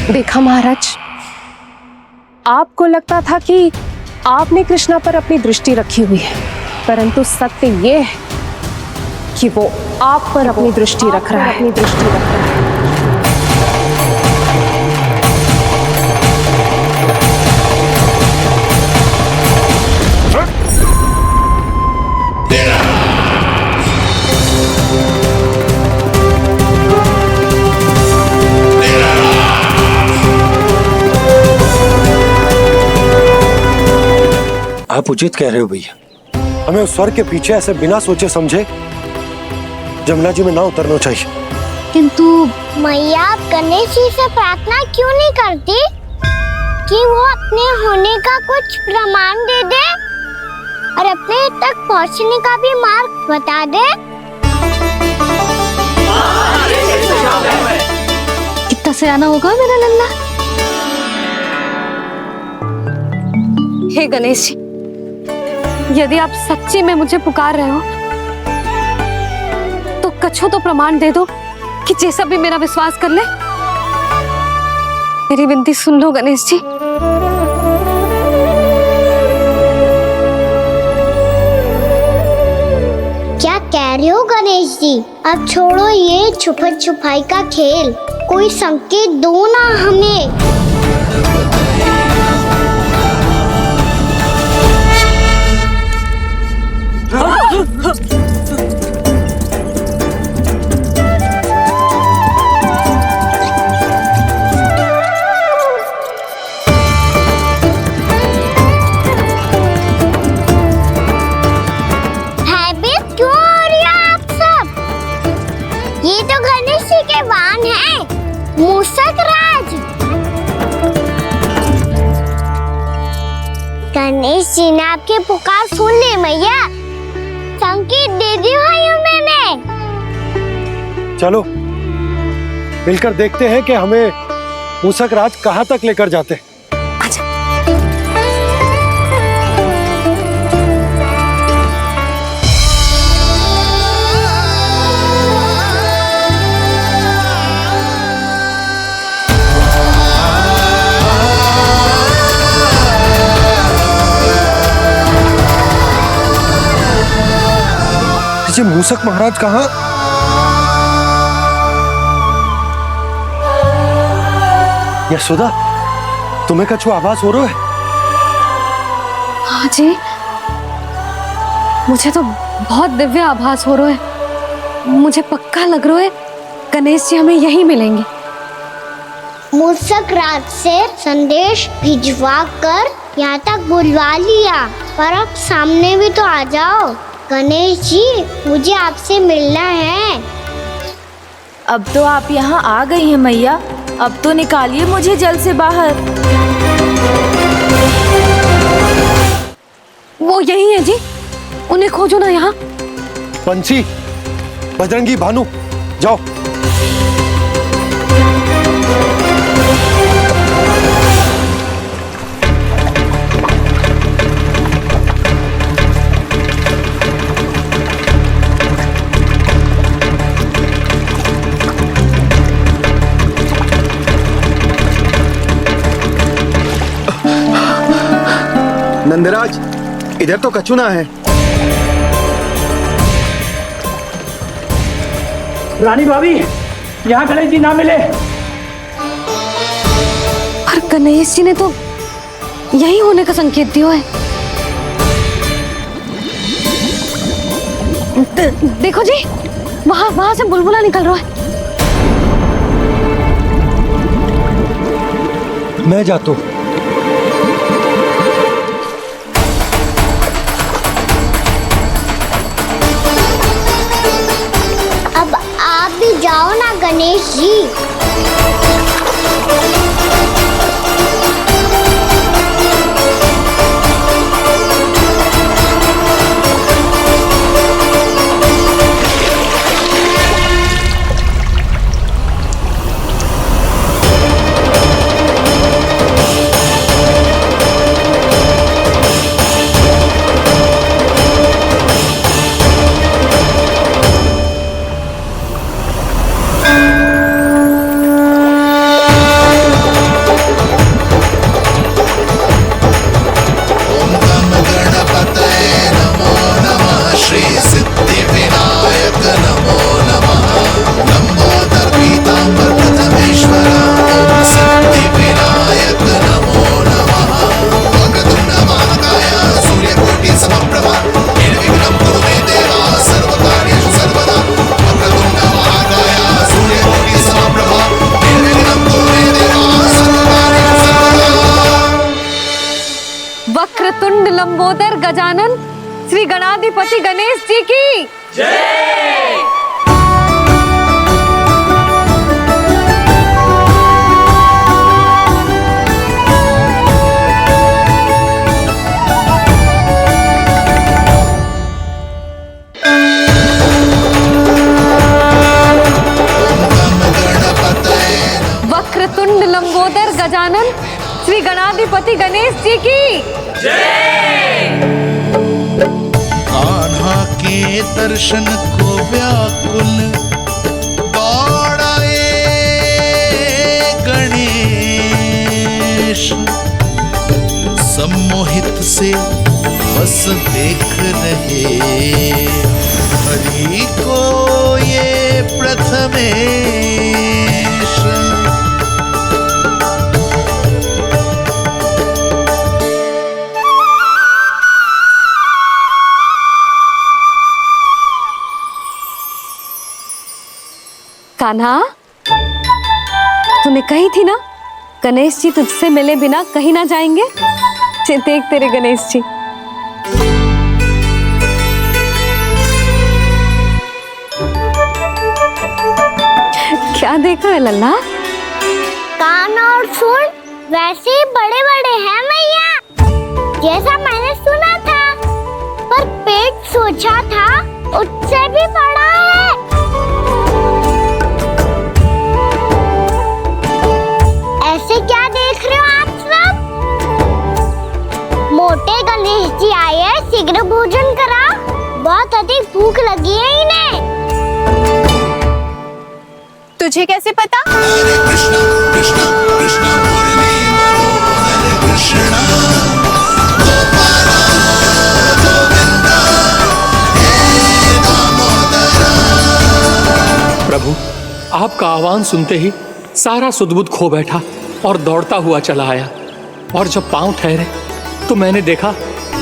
देखा महाराज, आपको लगता था कि आपने कृष्णा पर अपनी दृष्टि रखी हुई है, परंतु सत्य ये है कि वो आप पर अपनी दृष्टि रख रहा है। आप उचित कह रहे हो भैया, हमें उस स्वर के पीछे ऐसे बिना सोचे समझे जमुना जी में ना उतरना चाहिए। किंतु मैया, आप गणेश जी से प्रार्थना क्यों नहीं करती कि वो अपने होने का कुछ प्रमाण दे दे और अपने तक पहुंचने का भी मार्ग बता दे? कितना सयाना होगा मेरा लल्ला। हे गणेश जी, यदि आप सच्ची में मुझे पुकार रहे हो तो कछु तो प्रमाण दे दो कि जैसा भी मेरा विश्वास कर ले। मेरी विनती सुन लो गणेश जी। क्या कह रहे हो गणेश जी? अब छोड़ो ये छुपन छुपाई का खेल, कोई संकेत दो ना हमें। मूसक राज, गणेश जी ने आपकी पुकार सुन ली मैया, संकेत दे दी भाइयों मैंने। चलो मिलकर देखते हैं कि हमें मूसक राज कहाँ तक लेकर जाते हैं। मूसक महाराज कहाँ? यशोदा, तुम्हें कछु आभास हो रहा है? हाँ जी, मुझे तो बहुत दिव्य आभास हो रहा है। मुझे पक्का लग रहा है गणेश जी हमें यहीं मिलेंगे। मूसक राज से संदेश भिजवा कर यहाँ तक बुलवा लिया, पर अब सामने भी तो आ जाओ। गणेश जी, मुझे आपसे मिलना है। अब तो आप यहाँ आ गई हैं मैया, अब तो निकालिए मुझे जल से बाहर। वो यही है जी, उन्हें खोजो ना यहाँ। बंसी, बजरंगी, भानु, जाओ। नंदराज, इधर तो कछु ना है। रानी भाभी, यहाँ गणेश जी ना मिले। पर गणेश जी ने तो यही होने का संकेत दिया है। देखो जी, वहां से बुलबुला निकल रहा है। मैं जाता हूं। अब आप भी जाओ ना गणेश जी। लंबोदर गजानन श्री गणाधिपति गणेश जी की जय। वक्रतुंड लंबोदर गजानन श्री गणाधिपति गणेश जी की जय। कान्हा के दर्शन को व्याकुल दौड़ाए गणेश, सम्मोहित से बस देख रहे हरि को ये प्रथमेश। कान्हा, तूने कही थी ना गणेश जी तुझसे मिले बिना कहीं ना जाएंगे। देख तेरे गणेश जी। क्या देख रहे है लल्ला? कान और सुन वैसे ही बड़े बड़े हैं मैया, जैसा मैंने सुना था, पर पेट सोचा था उससे भी बड़ा है। ऐसे क्या देख रहे हो आप सब? मोटे गणेश जी आए हैं, शीघ्र भोजन करा, बहुत अधिक भूख लगी है इन्हें। तुझे कैसे पता? हरे कृष्णा कृष्णा कृष्णा मुरली मनोहर कृष्णा गोपाला गोविंदा हे दामोदरा। प्रभु, आपका आह्वान सुनते ही सारा सुध-बुध खो बैठा और दौड़ता हुआ चला आया। और जब पांव ठहरे तो मैंने देखा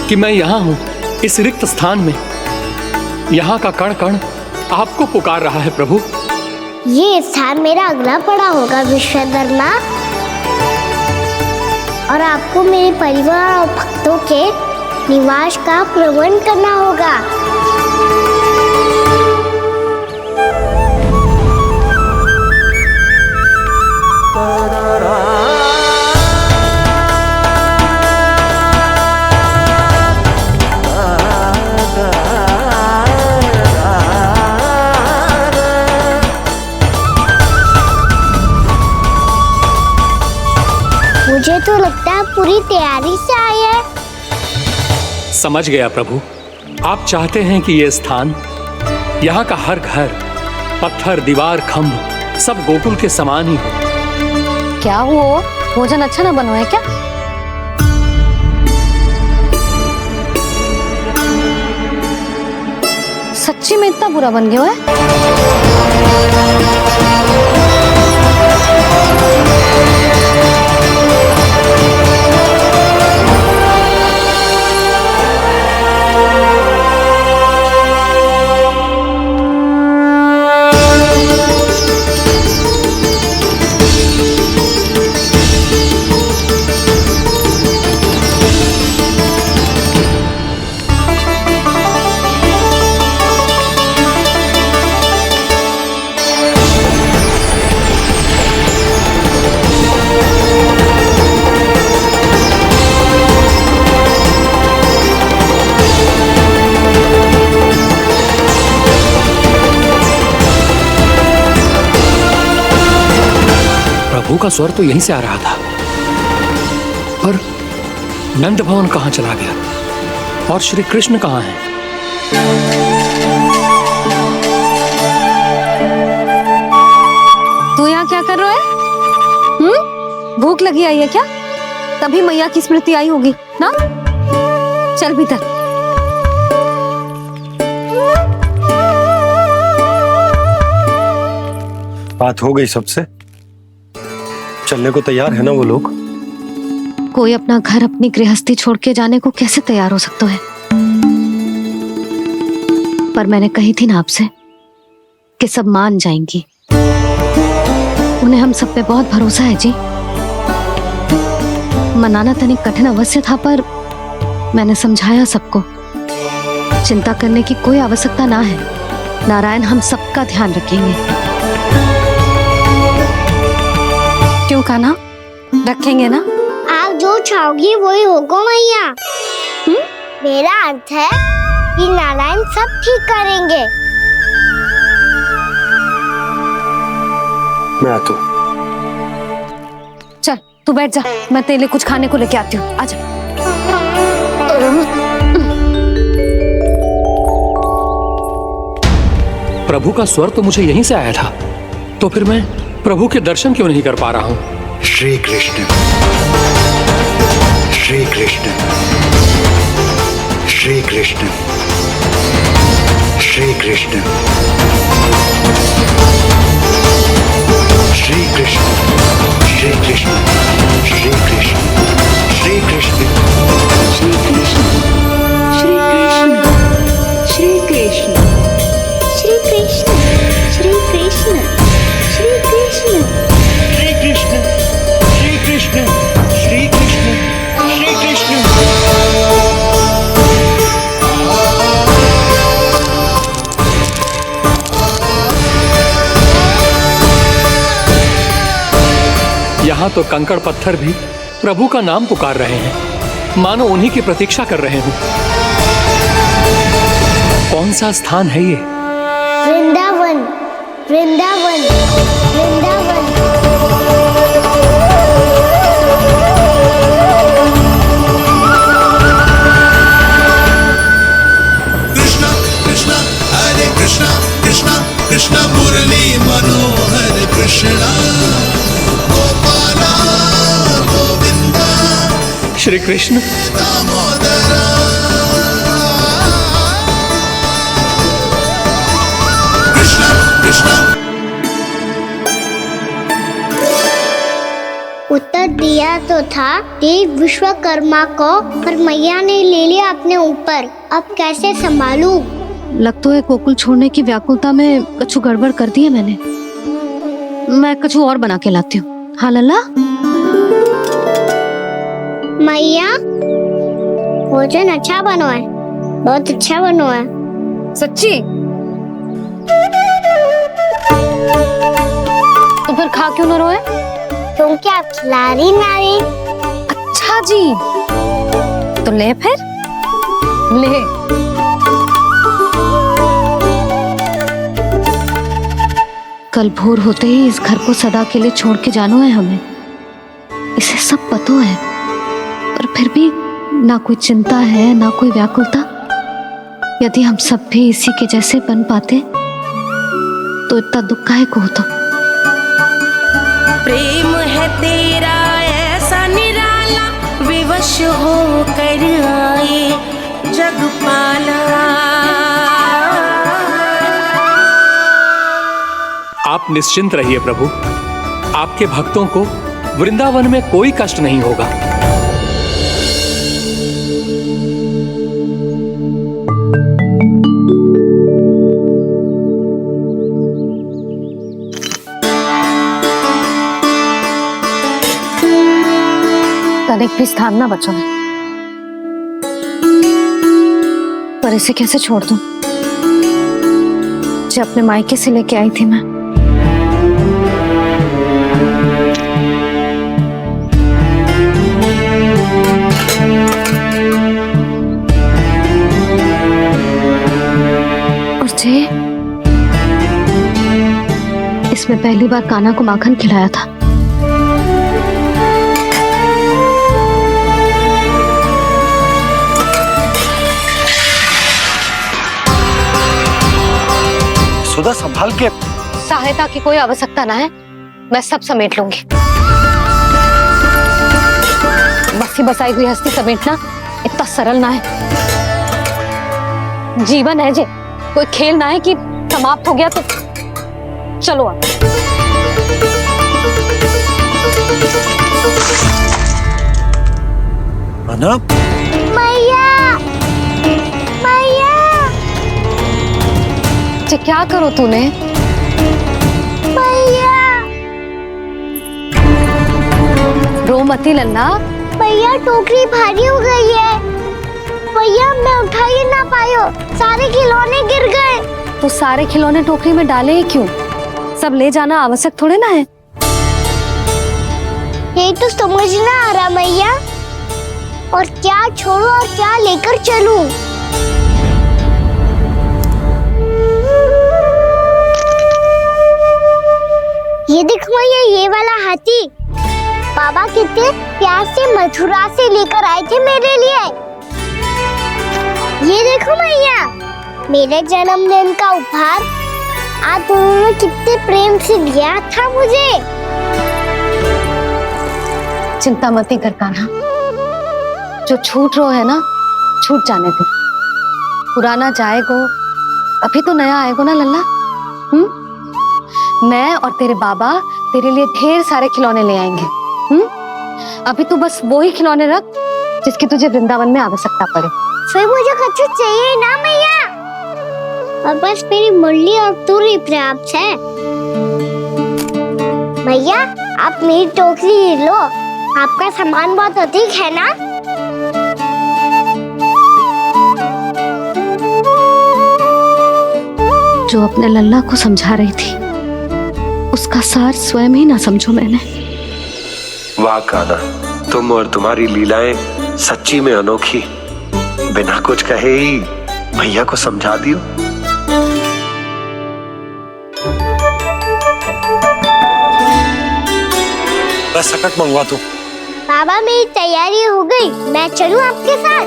कि मैं यहाँ हूँ, इस रिक्त स्थान में। यहाँ का कण कण आपको पुकार रहा है प्रभु। ये स्थान मेरा अगला पड़ा होगा विश्वकर्मा, और आपको मेरे परिवार और भक्तों के निवास का प्रबंध करना होगा। मुझे तो लगता है पूरी तैयारी से आए हैं। समझ गया प्रभु, आप चाहते हैं कि ये स्थान, यहाँ का हर घर, पत्थर, दीवार, खंभ सब गोकुल के समान ही हो। क्या हुआ? भोजन अच्छा ना बनो है क्या? सच्ची में इतना बुरा बन गया है? प्रभु का स्वर तो यहीं से आ रहा था, पर नंद भवन कहाँ चला गया और श्री कृष्ण कहाँ हैं? तू यहाँ क्या कर रहा है? भूख लगी आई है क्या? तभी मैया की स्मृति आई होगी ना? चल भीतर। बात हो गई सबसे? चलने को तैयार है ना वो लोग? कोई अपना घर, अपनी गृहस्थी छोड़ के जाने को कैसे तैयार हो सकता है? पर मैंने कही थी ना आपसे कि सब मान जाएंगी। उन्हें हम सब पे बहुत भरोसा है जी। मनाना तनिक कठिन अवश्य था, पर मैंने समझाया सबको, चिंता करने की कोई आवश्यकता ना है। नारायण हम सबका ध्यान रखेंगे। क्यों कान्हा, रखेंगे ना? आप जो चाहोगी वही होगा मैया। मेरा अर्थ है कि नारायण सब ठीक करेंगे। मैं आता हूँ। चल तू बैठ जा, मैं तेरे लिए कुछ खाने को लेके आती हूँ। आजा। प्रभु का स्वर तो मुझे यहीं से आया था, तो फिर मैं प्रभु के दर्शन क्यों नहीं कर पा रहा हूँ? श्री कृष्ण श्री कृष्ण श्री कृष्ण श्री कृष्ण श्री कृष्ण श्री कृष्ण श्री कृष्ण श्री कृष्ण श्री कृष्ण श्री कृष्ण श्री कृष्ण श्री कृष्ण श्री कृष्ण श्री कृष्ण श्री कृष्ण श्री कृष्ण श्री कृष्ण श्री कृष्ण। यहाँ तो कंकड़ पत्थर भी प्रभु का नाम पुकार रहे हैं, मानो उन्हीं की प्रतीक्षा कर रहे हों। कौन सा स्थान है ये? वृंदावन वृंदावन वृंदावन। कृष्णा कृष्णा हरे कृष्णा कृष्णा कृष्णा मुरली मनोहर कृष्णा गोपाला गोविंदा श्री कृष्ण। दामोदरा। कृष्णा कृष्णा। उत्तर दिया तो था देव विश्वकर्मा को, पर मैया ने ले लिया अपने ऊपर। अब कैसे संभालूं? लग तो है गोकुल छोड़ने की व्याकुलता में कछु गड़बड़ कर दी है मैंने। मैं कछु और बना के लाती हूँ। हाँ लल्ला? मैया भोजन अच्छा बनो है, बहुत अच्छा बनो है। सच्ची? तो फिर खा क्यों न रोए? तुम क्या खिलाड़ी नारी? अच्छा जी, तो ले फिर ले। कल भोर होते ही इस घर को सदा के लिए छोड़ के जाना है हमें। इसे सब पता है, पर फिर भी ना कोई चिंता है ना कोई व्याकुलता। यदि हम सब भी इसी के जैसे बन पाते तो इतना दुख काहे को होता। प्रेम है तेरा ऐसा निराला, विवश हो कर आए जगपाला। आप निश्चिंत रहिए प्रभु, आपके भक्तों को वृंदावन में कोई कष्ट नहीं होगा। तनिक भी स्थान ना बचो है, पर इसे कैसे छोड़ दूं? जब अपने मायके से लेके आई थी मैं। और जे इसमें पहली बार कान्हा को माखन खिलाया था। सुधा संभाल के। सहायता की कोई आवश्यकता ना है, मैं सब समेट लूंगी। बसी बसाई हुई हस्ती समेटना इतना सरल ना है। जीवन है जे, कोई खेल ना है कि समाप्त हो गया तो चलो आप। अना? मैया मैया क्या करो तूने? मैया रो मती लल्ला। मैया टोकरी भारी हो गई है। भैया मैं उठा ही ना पायो, सारे खिलौने गिर गए। तो सारे खिलौने टोकरी में डाले ही क्यों? सब ले जाना आवश्यक थोड़े ना है। यही तो समझ ना आ रहा मैया, और क्या छोड़ू और क्या लेकर चलूं? ये देख मैया, ये वाला हाथी बाबा कितने प्यार से मथुरा से लेकर आए थे मेरे लिए। ये देखो मैया, मेरे जन्मदिन का उपहार आप उन्होंने कितने प्रेम से दिया था मुझे। चिंता मत ही कर कान्हा, जो छूट रो है ना छूट जाने दे। पुराना जाएगो, अभी तो नया आएगो ना लल्ला। मैं और तेरे बाबा तेरे लिए ढेर सारे खिलौने ले आएंगे। अभी तू बस वो ही खिलौने रख जिसकी तुझे वृंदावन में आवश्यकता पड़े। फिर मुझे कच्चू चाहिए ना मैया, और बस मेरी मुरली और तुरी पर्याप्त है। भैया आप मेरी टोकरी लो, आपका सामान बहुत अधिक है ना। जो अपने लल्ला को समझा रही थी उसका सार स्वयं ही ना समझो मैंने। वाह कान्हा, तुम और तुम्हारी लीलाएं सच्ची में अनोखी। बिना कुछ कहे ही भैया को समझा दियो। बस सकट मंगवा दो। बाबा मेरी तैयारी हो गई, मैं चलूं आपके साथ?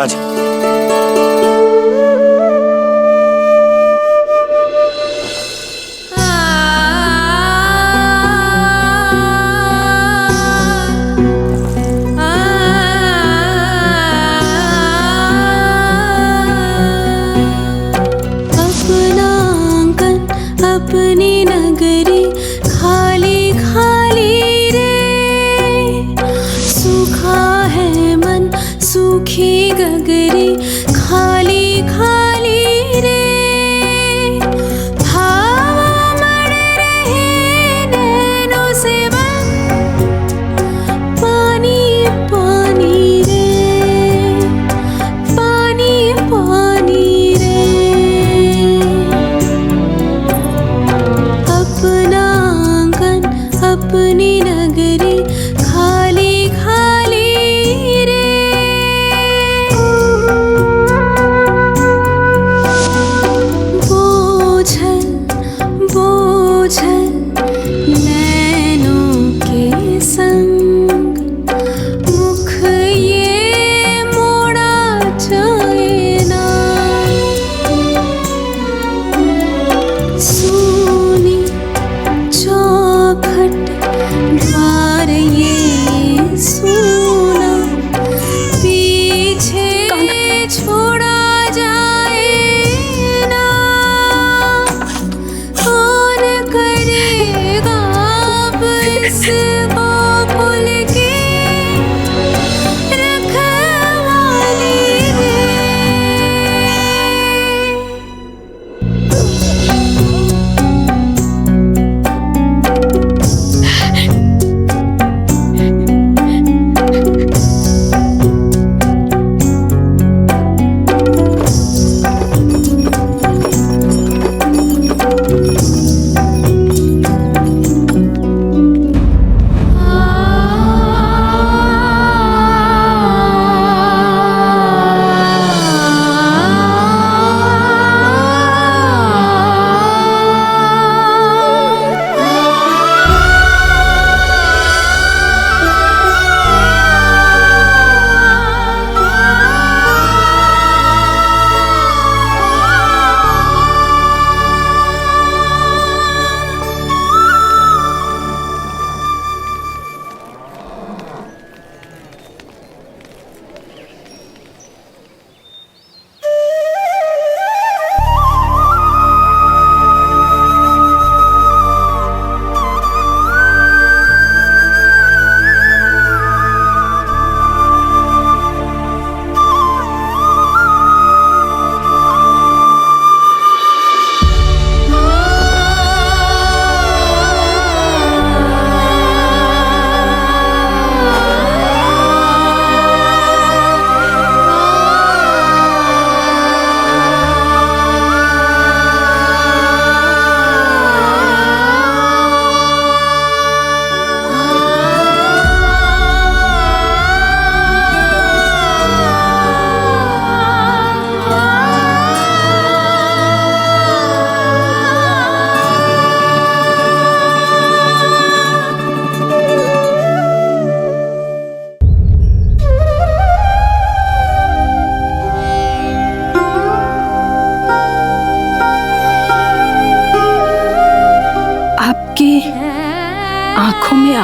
आज अपनी नगरी खाली खाली रे, सूखा है मन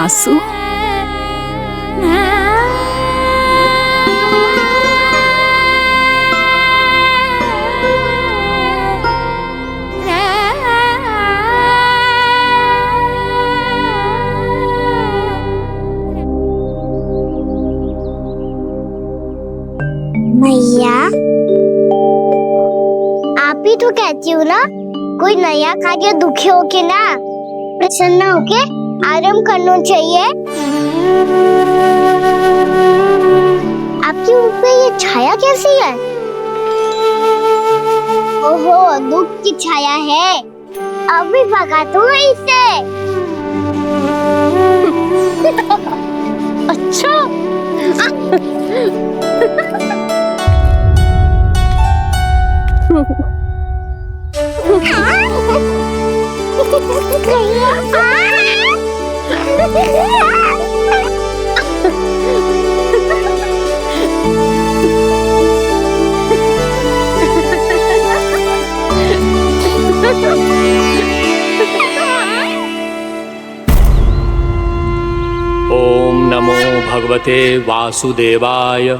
आंसू। मैया, आप ही तो कहती हो ना, कोई नया कार्य दुखी होके ना, प्रसन्न होके आराम करना चाहिए। आपके मुंह पे ये छाया कैसी है? ओहो, दुख की छाया है। अभी भगा दूं इसे। अच्छा। ओम नमो भगवते वासुदेवाय।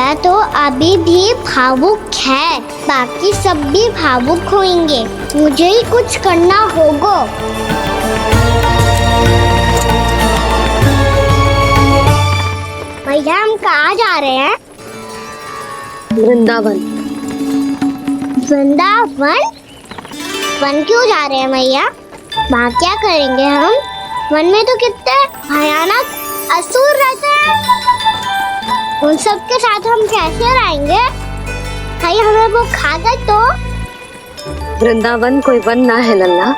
मैया तो अभी भी भावुक है, बाकी सब भी भावुक होंगे। मुझे ही कुछ करना होगा। भैया हम कहाँ जा रहे हैं? वृंदावन। वृंदावन? वन क्यों जा रहे हैं मैया? वहाँ क्या करेंगे हम? वन में तो कितने भयानक असुर रहते हैं। उन सब के साथ हम कैसे रहेंगे? कहीं हमें वो खा गए तो? वृंदावन कोई वन ना है लल्ला,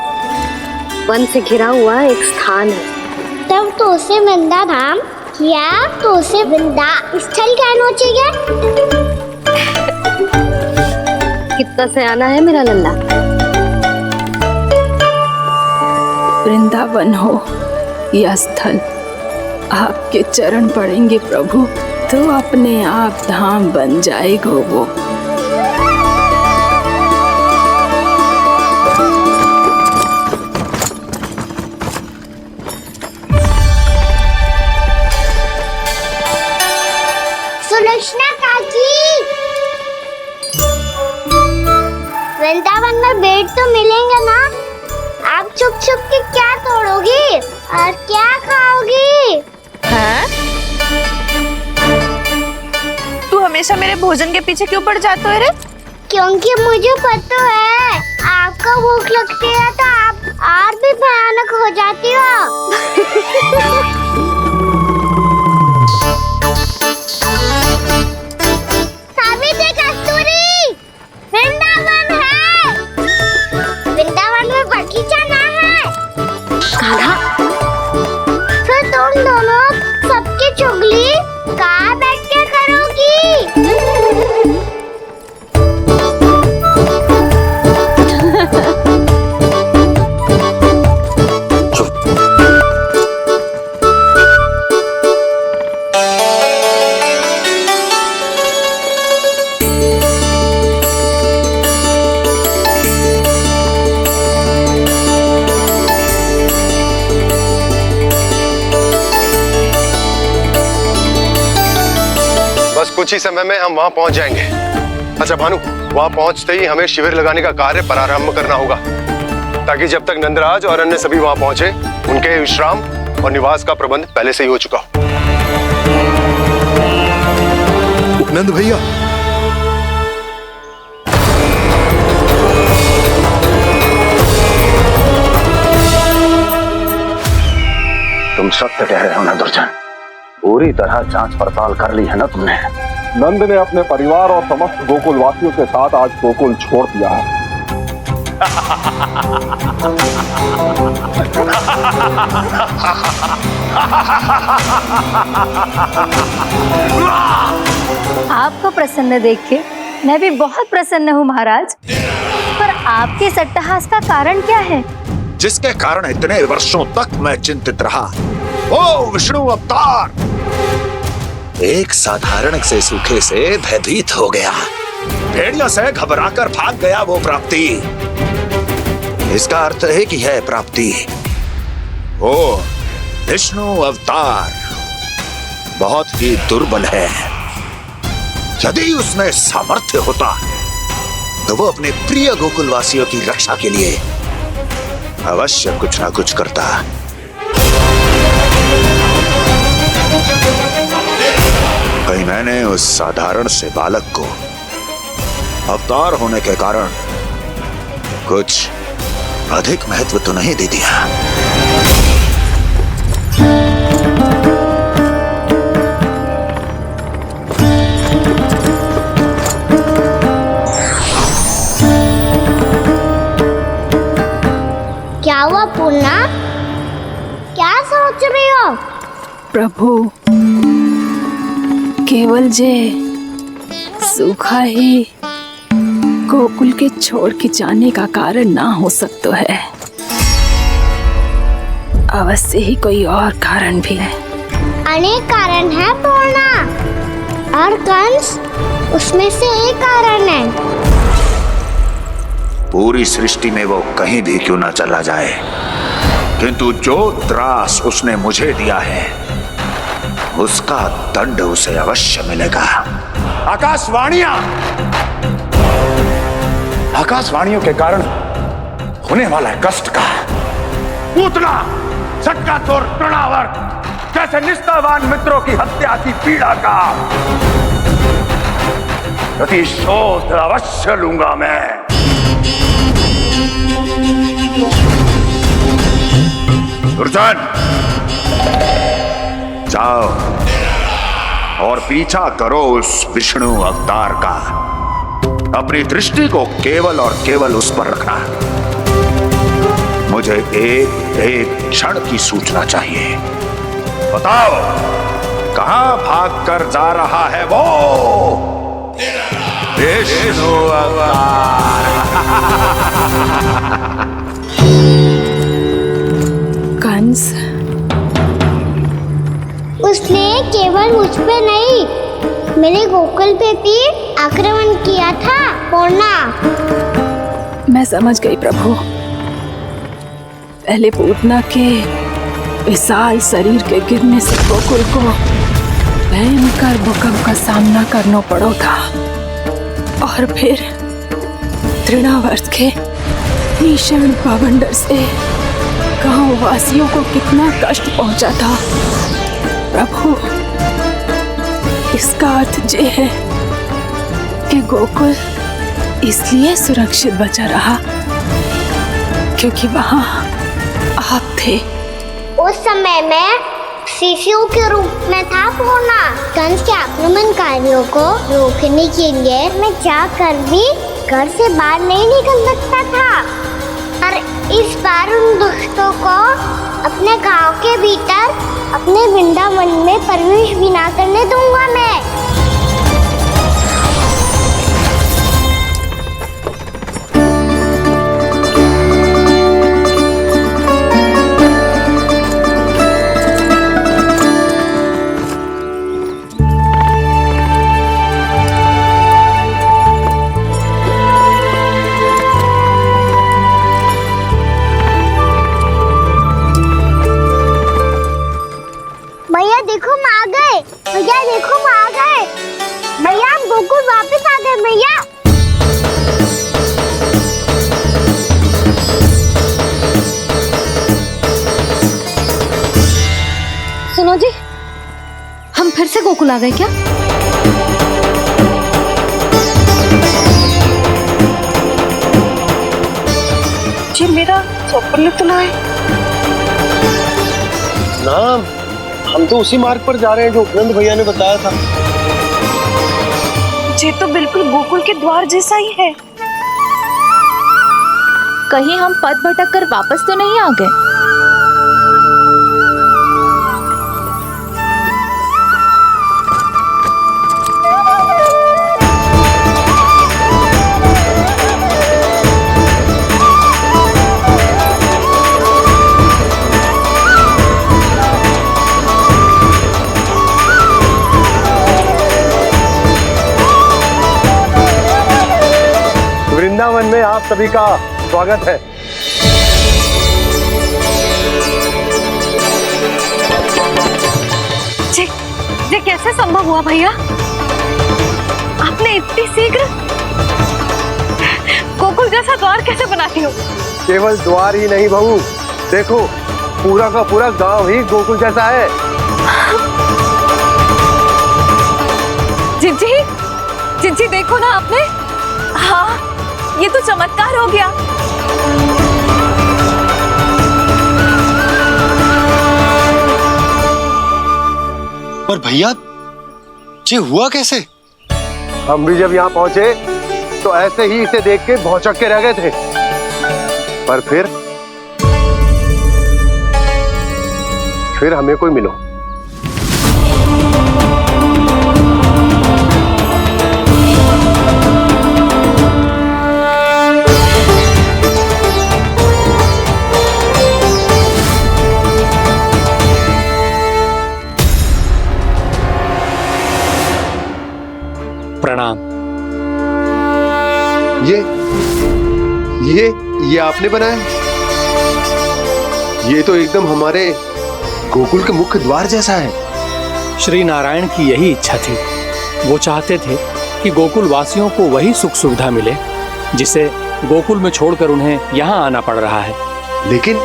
वन से घिरा हुआ एक स्थान है। तब तो उसे वृंदा धाम या तो उसे वृंदा स्थल कहना चाहिए। कितना सयाना है मेरा लल्ला। वृंदावन हो या स्थल, आपके चरण पड़ेंगे प्रभु तो अपने आप धाम बन जाएगा वो। सुलक्षणा काकी, वृंदावन में बेट तो मिलेंगे ना? आप छुप छुप के क्या तोड़ोगी और क्या खाओगी? हाँ? तू हमेशा मेरे भोजन के पीछे क्यों पड़ जाता है रे? क्योंकि मुझे पता है आपको भूख लगती है तो आप और भी भयानक हो जाती हो। सावित्री, कस्तूरी, वृंदावन है। वृंदावन में बगीचा ना है। कान्हा, फिर तुम दोनों सबकी चुगली कहाँ बैठ के करोगी? बस कुछ ही समय में हम वहां पहुंच जाएंगे। अच्छा भानु, वहां पहुंचते ही हमें शिविर लगाने का कार्य प्रारंभ करना होगा, ताकि जब तक नंदराज और अन्य सभी वहां पहुंचे उनके विश्राम और निवास का प्रबंध पहले से ही हो चुका हो। नंद भैया, तुम सत्य कह रहे हो ना दुर्जन, पूरी तरह जांच पड़ताल कर ली है ना तुमने? नंद ने अपने परिवार और समस्त गोकुल वासियों के साथ आज गोकुल छोड़ दिया है। आपको प्रसन्न देख के मैं भी बहुत प्रसन्न हूँ महाराज। पर आपके सट्टाहास का कारण क्या है? जिसके कारण इतने वर्षों तक मैं चिंतित रहा, ओ विष्णु अवतार एक साधारण से सूखे से भयभीत हो गया, भेड़ियों से घबराकर भाग गया वो प्राप्ति। इसका अर्थ है कि यह प्राप्ति वो विष्णु अवतार बहुत ही दुर्बल है। यदि उसमें सामर्थ्य होता तो वो अपने प्रिय गोकुलवासियों की रक्षा के लिए अवश्य कुछ ना कुछ करता। कहीं मैंने उस साधारण से बालक को अवतार होने के कारण कुछ अधिक महत्व तो नहीं दे दिया। क्या हुआ पूर्णा? क्या सोच रही हो? प्रभु, केवल जे सूखा ही गोकुल के छोड़ के जाने का कारण ना हो सकता है, अवश्य ही कोई और कारण भी है। अनेक कारण है पूर्णा, और कंस उसमें से एक कारण है। पूरी सृष्टि में वो कहीं भी क्यों ना चला जाए, किंतु जो त्रास उसने मुझे दिया है उसका दंड उसे अवश्य मिलेगा। आकाशवाणियों के कारण होने वाला है कष्ट का, पूतना, झटका चोर, तृणावर जैसे निष्ठावान मित्रों की हत्या की पीड़ा का प्रतिशोध अवश्य लूंगा मैं। दुर्जन, जाओ और पीछा करो उस विष्णु अवतार का। अपनी दृष्टि को केवल और केवल उस पर रखना। मुझे एक एक क्षण की सूचना चाहिए। बताओ, कहां भागकर जा रहा है वो विष्णु अवतार? कंस, उसने केवल मुझ पे नहीं, मेरे गोकुल पे भी आक्रमण किया था पूर्णा। मैं समझ गई प्रभु। पहले पूतना के विशाल शरीर के गिरने से गोकुल को भयंकर भूकंप का सामना करना पड़ा था, और फिर तृणावर्त के भीषण पावंडर से गांव वासियों को कितना कष्ट पहुंचा था। प्रभु, इसका अर्थ ये है कि गोकुल इसलिए सुरक्षित बचा रहा क्योंकि वहां आप थे। उस समय मैं शिशु के रूप में था पूर्णा। कंस के आक्रमणकारियों को रोकने के लिए मैं जाकर भी घर से बाहर नहीं निकल सकता था, और इस बार उन दुष्टों को अपने गांव के भीतर अपने वृंदावन में प्रवेश भी ना करने दूंगा मैं। भैया देखो हम आ गए, भैया देखो हम आ गए, भैया हम गोकुल वापस आ गए भैया। सुनो जी, हम फिर से गोकुल आ गए क्या? जी मेरा स्वप्न तो ना है ना, हम तो उसी मार्ग पर जा रहे हैं जो उपनंद भैया ने बताया था। ये तो बिल्कुल गोकुल के द्वार जैसा ही है। कहीं हम पथ भटक कर वापस तो नहीं आ गए? वृंदावन में आप सभी का स्वागत है। ये कैसे संभव हुआ भैया? आपने इतनी शीघ्र गोकुल जैसा द्वार कैसे बनाती हो? केवल द्वार ही नहीं बहू, देखो पूरा का पूरा गांव ही गोकुल जैसा है। जिज्जी, जिज्जी देखो ना आपने। हाँ, ये तो चमत्कार हो गया। पर भैया, ये हुआ कैसे? हम भी जब यहाँ पहुंचे तो ऐसे ही इसे देख के भौचक के रह गए थे, पर फिर हमें कोई मिलो। प्रणाम। ये आपने बनाया? ये तो एकदम हमारे गोकुल के मुख्य द्वार जैसा है। श्री नारायण की यही इच्छा थी। वो चाहते थे ताकि गोकुल वासियों को वही सुख सुविधा मिले जिसे गोकुल में छोड़कर उन्हें यहाँ आना पड़ रहा है। लेकिन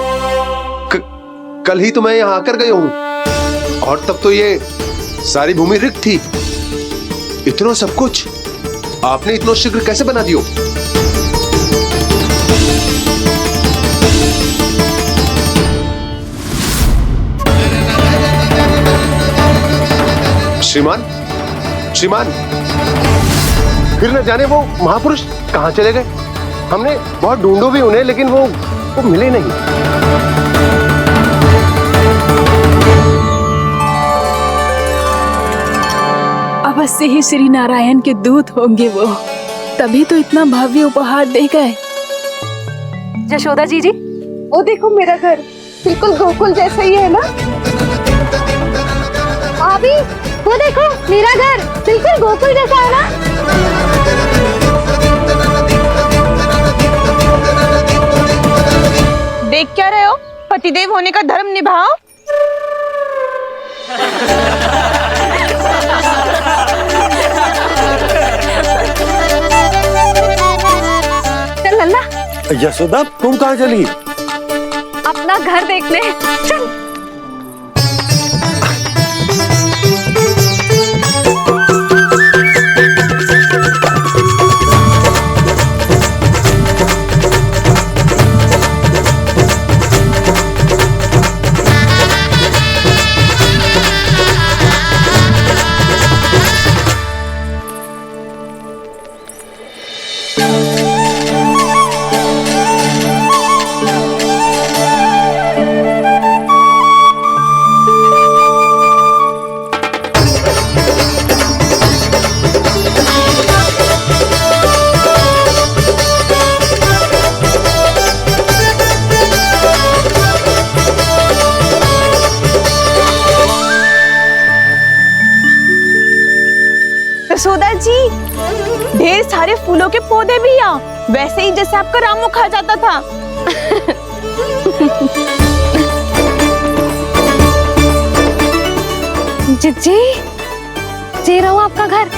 कल ही तो मैं यहाँ आकर गया हूँ और तब तो ये सारी भूमि रिक्त थी। इतना सब कुछ आपने इतना शीघ्र कैसे बना दियो? श्रीमान, श्रीमान, फिर न जाने वो महापुरुष कहाँ चले गए। हमने बहुत ढूंढो भी उन्हें, लेकिन वो मिले नहीं। अवश्य ही श्री नारायण के दूत होंगे वो, तभी तो इतना भव्य उपहार दे गए। यशोदा जी, वो देखो मेरा घर बिल्कुल गोकुल जैसा ही है ना। भाभी, वो देखो मेरा घर बिल्कुल गोकुल जैसा है ना। देख क्या रहे हो? पतिदेव होने का धर्म निभाओ। चल लल्ला। यशोदा, तुम कहाँ चली? अपना घर देखने चल। यशोदा जी, ढेर सारे फूलों के पौधे भी यहाँ, वैसे ही जैसे आपका रामू खा जाता था। जी जे रहो आपका घर।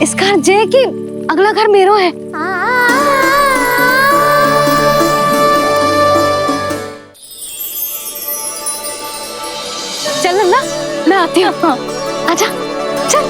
इस घर जे की अगला घर मेरो है। चल लल्ला, मैं आती हूँ। आजा चल।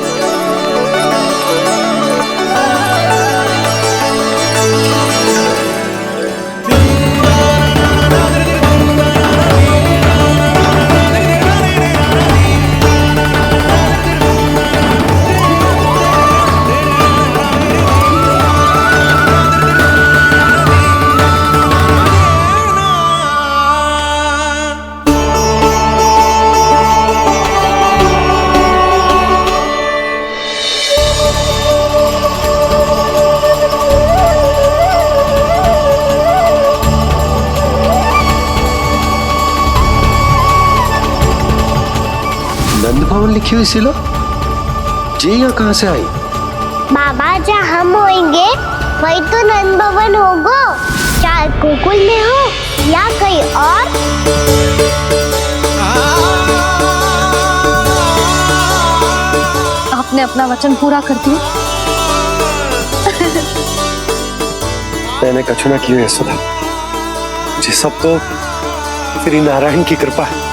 नंद भवन लिखी हुई सिला जी यहाँ कहाँ से आई? बाबा, जहाँ हम होंगे वही तो नंद भवन होगा। चाहे गोकुल में हो या कहीं और। आपने अपना वचन पूरा कर दिया। मैंने कछु ना किया यशोदा जी, सब तो श्री नारायण की कृपा है।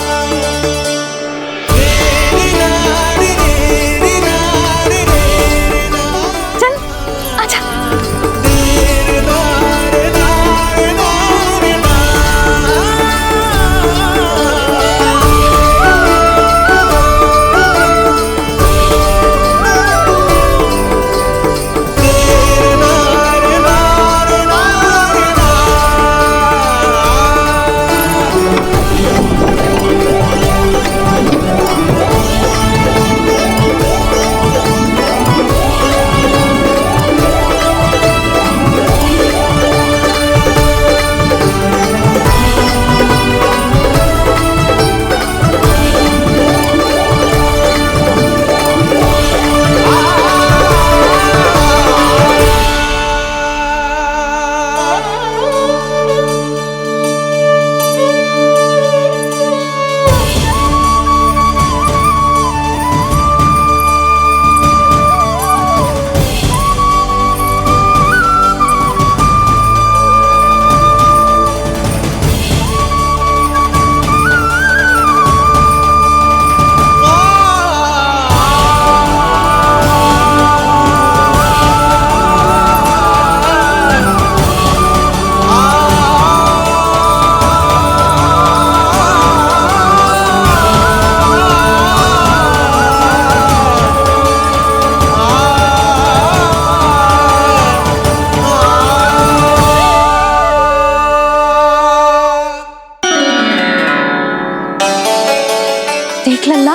देख लल्ला,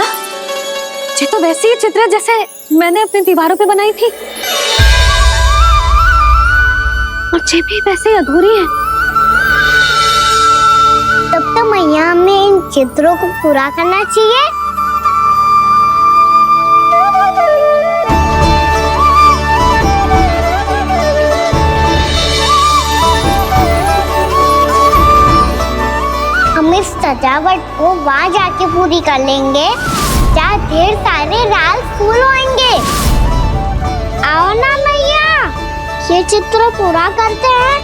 ये तो वैसी ही चित्र जैसे मैंने अपनी दीवारों पे बनाई थी, और ये भी वैसे ही अधूरी है। तब तो मैया हमें इन चित्रों को पूरा करना चाहिए। हम इस सजावट को वहाँ जाके पूरी कर लेंगे जहाँ ढेर सारे लाल फूल होंगे। आओ ना मैया, ये चित्र पूरा करते हैं।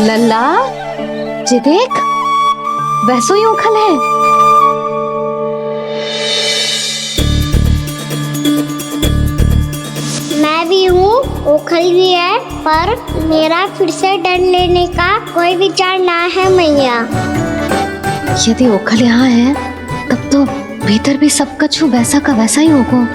लल्ला, ये देख, वैसो ही उखल है। मैं भी हूँ, ओखल भी है, पर मेरा फिर से डर लेने का कोई विचार ना है मैया। यदि ओखल यहाँ है, तब तो भीतर भी सब कुछ वैसा का वैसा ही होगा।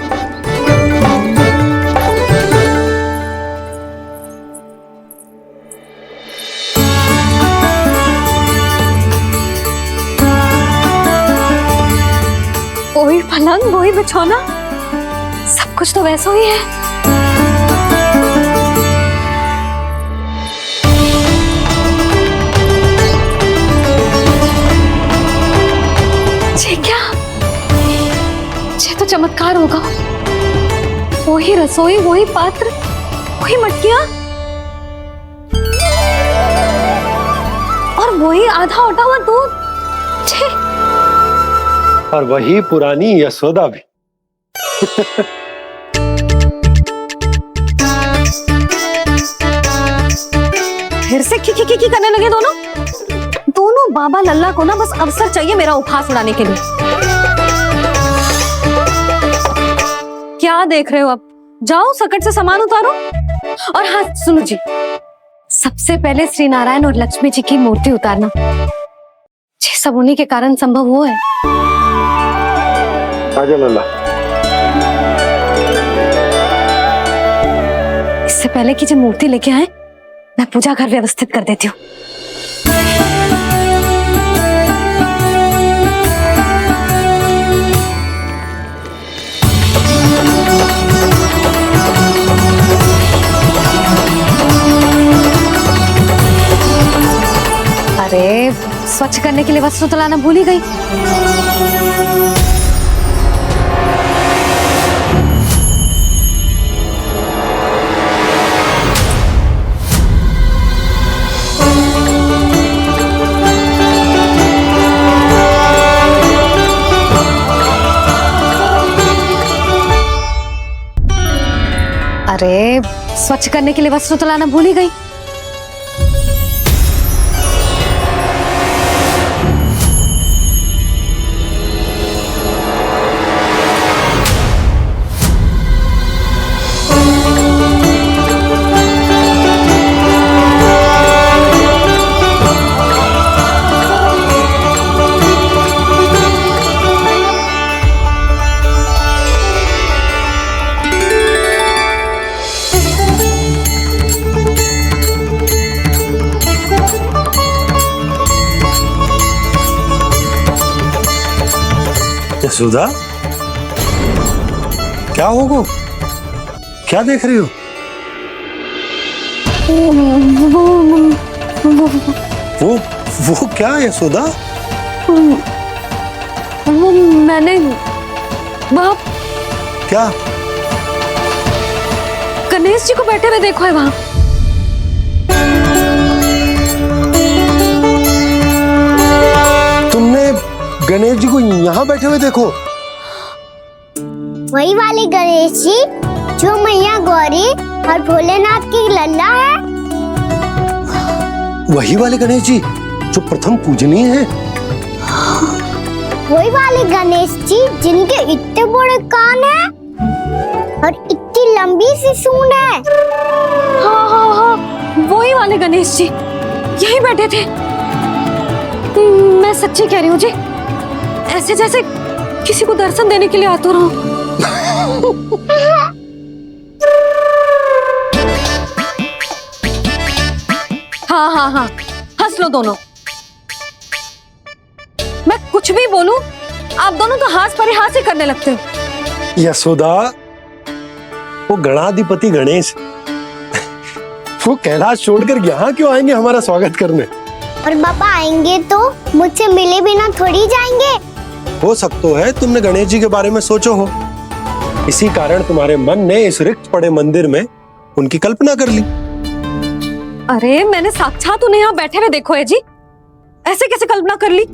वही पलंग, वही बिछौना, सब कुछ तो वैसा ही है। ये क्या? ये तो चमत्कार होगा। वही रसोई, वही पात्र, वही मटकियां, और वही आधा उटा हुआ दूध। और वही पुरानी यशोदा भी। फिर से की करने लगे दोनों बाबा लल्ला को ना बस अवसर चाहिए मेरा उपहास उड़ाने के लिए। क्या देख रहे हो? अब जाओ, सकट से सामान उतारो। और हाँ सुनो जी, सबसे पहले श्री नारायण और लक्ष्मी जी की मूर्ति उतारना। ये सब उन्हीं के कारण संभव हुआ है। आजा लल्ला। इससे पहले कि जो मूर्ति लेके आए, मैं पूजा घर व्यवस्थित कर देती हूँ। अरे स्वच्छ करने के लिए वस्त्र तो लाना भूल ही गई। अरे स्वच्छ करने के लिए वस्त्र तो लाना भूल ही गई। यशोदा, क्या होगा? क्या देख रही हो? वो क्या है यशोदा? वो मैंने वहाँ क्या? गणेश जी को बैठे हुए देखो है वहाँ। तुमने गणेश जी को यहाँ बैठे हुए देखो? वही वाले गणेश जी जो मैया गौरी और भोलेनाथ की लल्ला है। वही वाले गणेश जी जो प्रथम पूजनीय हैं? वही वाले गणेश जी जिनके इतने बड़े कान हैं और इतनी लंबी सी सूंड है। हाँ हाँ हाँ, वही वाले गणेश जी यही बैठे थे। मैं सच्ची कह रही हूँ जी, ऐसे जैसे किसी को दर्शन देने के लिए आतुर हूँ। हाँ हाँ हाँ, हंस लो दोनों। मैं कुछ भी बोलूं, आप दोनों तो हाथ परिहास ही करने लगते हो। यशोदा, वो गणाधिपति गणेश वो कैलाश छोड़कर यहाँ क्यों आएंगे हमारा स्वागत करने? और पापा आएंगे तो मुझसे मिले बिना थोड़ी जाएंगे। हो सकता है तुमने गणेश जी के बारे में सोचो हो, इसी कारण तुम्हारे मन ने इस रिक्त पड़े मंदिर में उनकी कल्पना कर ली। अरे मैंने साक्षात उन्हें यहाँ बैठे हुए देखो है जी, ऐसे कैसे कल्पना कर ली?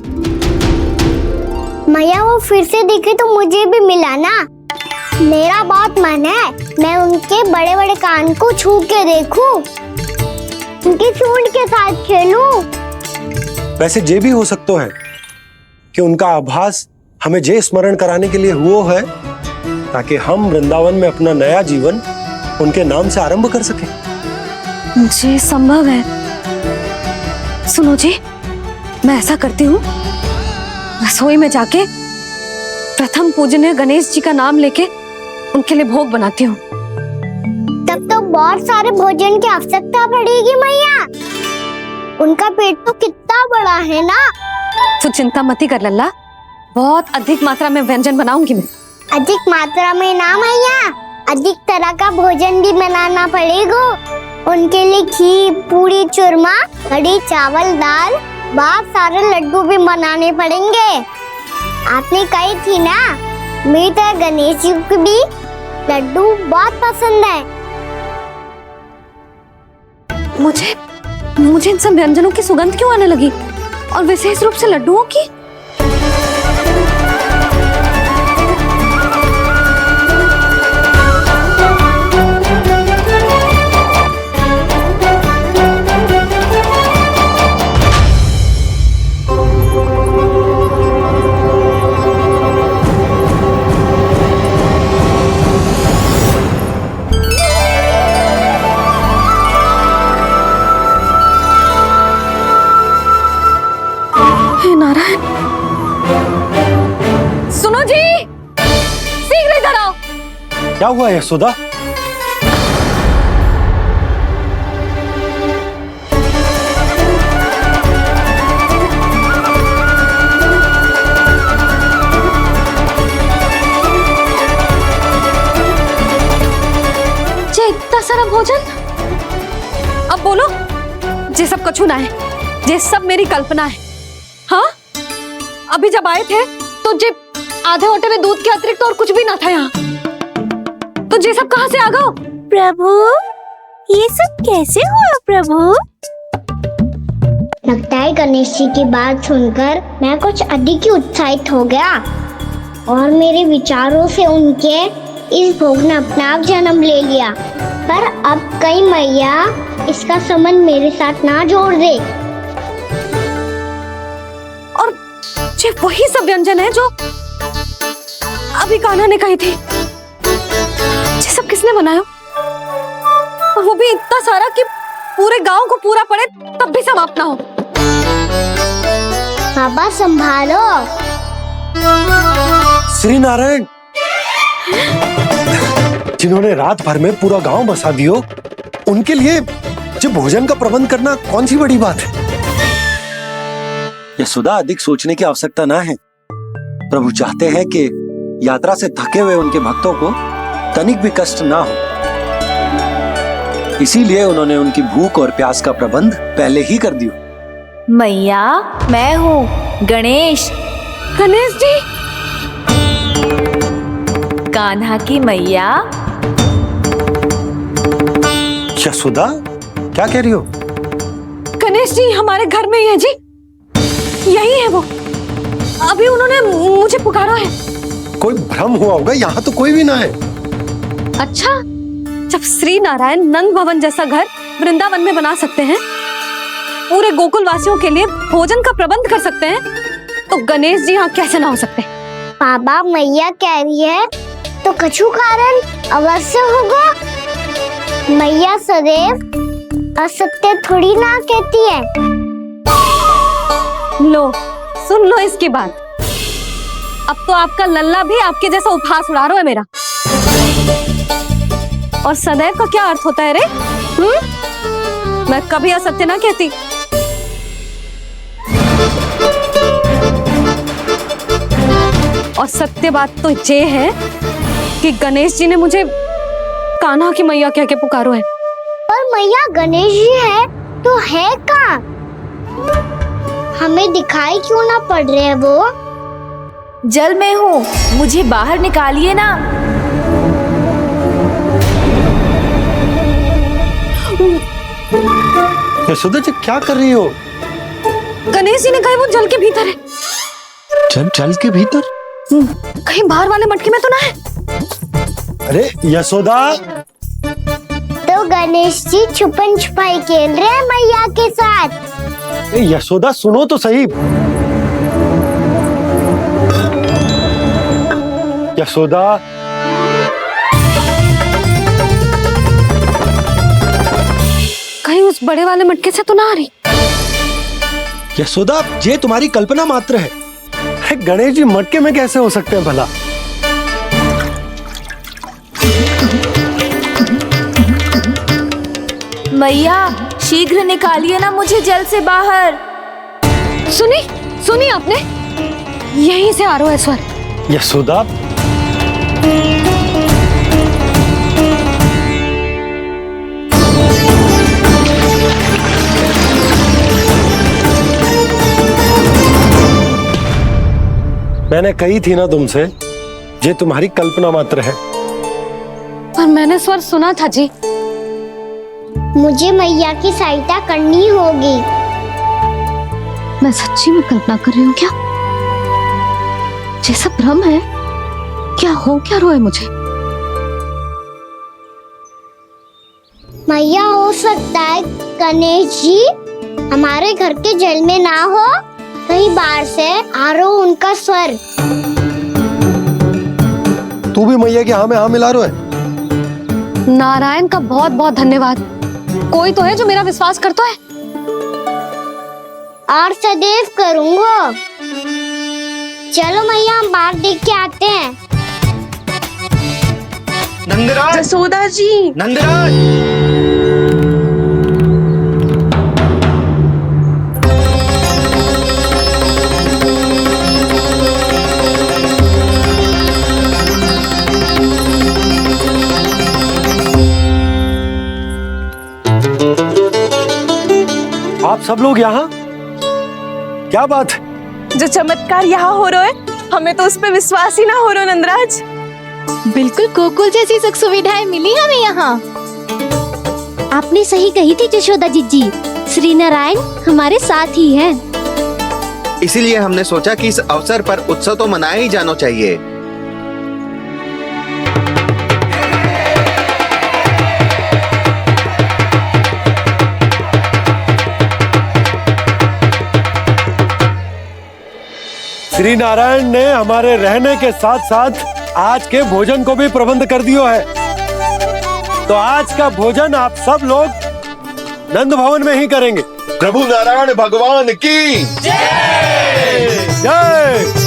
मैया वो फिर से दिखे तो मुझे भी मिला ना। मेरा बहुत मन है मैं उनके बड़े बड़े कान को छू के देखूं, उनकी सूंड के साथ खेलूं। वैसे ये भी हो सकता है कि उनका आभास हमें जे स्मरण कराने के लिए हुआ है ताकि हम वृंदावन में अपना नया जीवन उनके नाम से आरंभ कर सके। जी संभव है। सुनो जी, मैं ऐसा करती हूँ, रसोई में जाके प्रथम पूजनीय गणेश जी का नाम लेके उनके लिए भोग बनाती हूँ। तब तो बहुत सारे भोजन की आवश्यकता पड़ेगी मैया। उनका पेट तो कितना बड़ा है ना। तो चिंता मत कर लल्ला, बहुत अधिक मात्रा में व्यंजन बनाऊंगी मैं। अधिक मात्रा में ना मैया, अधिक तरह का भोजन भी बनाना पड़ेगा। उनके लिए खीर, पूरी, चूरमा, कढ़ी, चावल, दाल, बहुत सारे लड्डू भी बनाने पड़ेंगे। आपने कही थी ना, मेरी तरह गणेश जी को भी लड्डू बहुत पसंद है। मुझे इन सब व्यंजनों की सुगंध क्यों आने लगी, और विशेष रूप से लड्डुओं की? नारायण, सुनो जी, शीघ्र इधर आओ। क्या हुआ यशोदा? जे इतना सारा भोजन, अब बोलो, जे सब कछु ना है, जे सब मेरी कल्पना है। हाँ, अभी जब आए थे तो जे आधे ओटे में दूध के अतिरिक्त और कुछ भी ना था यहाँ, तो जे सब कहाँ से आ गए? प्रभु, ये सब कैसे हुआ प्रभु? लगता है गणेश जी की बात सुनकर मैं कुछ अधिक ही उत्साहित हो गया और मेरे विचारों से उनके इस भोग ने अपना आप जन्म ले लिया। पर अब कहीं मैया इसका संबंध मेरे साथ ना जोड़ दे। जे वही सब व्यंजन है जो अभी कान्हा ने कही थी। ये सब किसने बनाया? और वो भी इतना सारा कि पूरे गांव को पूरा पड़े तब भी समाप्त ना हो। बाबा संभालो। श्री नारायण, जिन्होंने रात भर में पूरा गांव बसा दियो, उनके लिए जो भोजन का प्रबंध करना कौन सी बड़ी बात है? यशोदा, अधिक सोचने की आवश्यकता ना है। प्रभु चाहते हैं कि यात्रा से थके हुए उनके भक्तों को तनिक भी कष्ट ना हो, इसीलिए उन्होंने उनकी भूख और प्यास का प्रबंध पहले ही कर दिया। मैया, मैं हूँ गणेश। गणेश जी, कान्हा की मैया। यशोदा, क्या कह रही हो? गणेश जी हमारे घर में ही है जी, यही है वो। अभी उन्होंने मुझे पुकारा है। कोई भ्रम हुआ होगा, यहाँ तो कोई भी ना है। अच्छा, जब श्री नारायण नंद भवन जैसा घर वृंदावन में बना सकते हैं, पूरे गोकुल वासियों के लिए भोजन का प्रबंध कर सकते हैं, तो गणेश जी यहाँ कैसे ना हो सकते? बाबा, मैया कह रही है तो कछु कारण अवश्य होगा। मैया सदैव असत्य थोड़ी ना कहती है। लो, सुन लो इसकी बात। अब तो आपका लल्ला भी आपके जैसा उपहास उड़ा रहा है मेरा। और सदैव का क्या अर्थ होता है रे? मैं कभी असत्य ना कहती। और सत्य बात तो ये है कि गणेश जी ने मुझे कान्हा की मैया कह के पुकारो है। पर मैया गणेश जी है तो है कहाँ? हमें दिखाई क्यों ना पड़ रहे हैं वो? जल में हूँ, मुझे बाहर निकालिए ना। यशोदा जी, क्या कर रही हो? गणेश जी ने कहा वो जल के भीतर है। जल के भीतर? कहीं बाहर वाले मटके में तो ना है? अरे यशोदा! तो गणेश जी छुपन छुपाई खेल रहे हैं मैया के साथ। यशोदा, सुनो तो सही। यशोदा, कहीं उस बड़े वाले मटके से तो ना आ रही? यशोदा, ये तुम्हारी कल्पना मात्र है। गणेश जी मटके में कैसे हो सकते हैं भला? मैया, शीघ्र निकालिए ना मुझे जल से बाहर। सुनी आपने? यहीं से आ रहा है स्वर। यशोदा, मैंने कही थी ना तुमसे, ये तुम्हारी कल्पना मात्र है। पर मैंने स्वर सुना था जी। मुझे मैया की सहायता करनी होगी। मैं सच्ची में कल्पना कर रही हूँ क्या? जैसा भ्रम है, क्या हो क्या रहा है मुझे? मैया, हो सकता है गणेश जी हमारे घर के जल में ना हो, कहीं बाहर से आ रहा हो उनका स्वर। तू भी मैया के हाँ में हाँ मिला रहा है। नारायण का बहुत बहुत धन्यवाद। कोई तो है जो मेरा विश्वास करता है। और सदैव करूंगा। चलो मैया, हम बाहर देख के आते हैं। नंदराज! यशोदा जी! नंदराज! आप सब लोग यहाँ? क्या बात है? जो चमत्कार यहाँ हो रहा है, हमें तो उस पे विश्वास ही ना हो रहा नंदराज। बिल्कुल गोकुल जैसी सुख सुविधाएं मिली हमें यहाँ। आपने सही कही थी यशोदा जी, श्री नारायण हमारे साथ ही हैं। इसीलिए हमने सोचा कि इस अवसर पर उत्सव तो मनाया ही जाना चाहिए। श्री नारायण ने हमारे रहने के साथ साथ आज के भोजन को भी प्रबंध कर दिया है। तो आज का भोजन आप सब लोग नंद भवन में ही करेंगे। प्रभु नारायण भगवान की जय जय।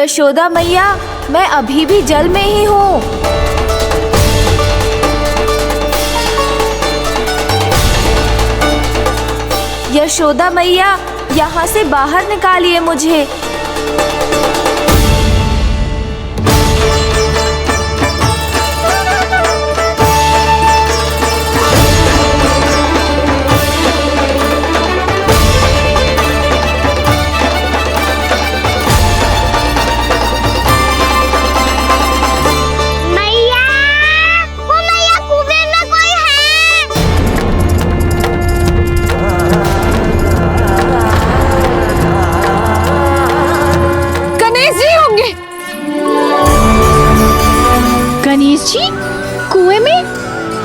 यशोदा मैया, मैं अभी भी जल में ही हूँ। यशोदा मैया, यहाँ से बाहर निकालिए मुझे।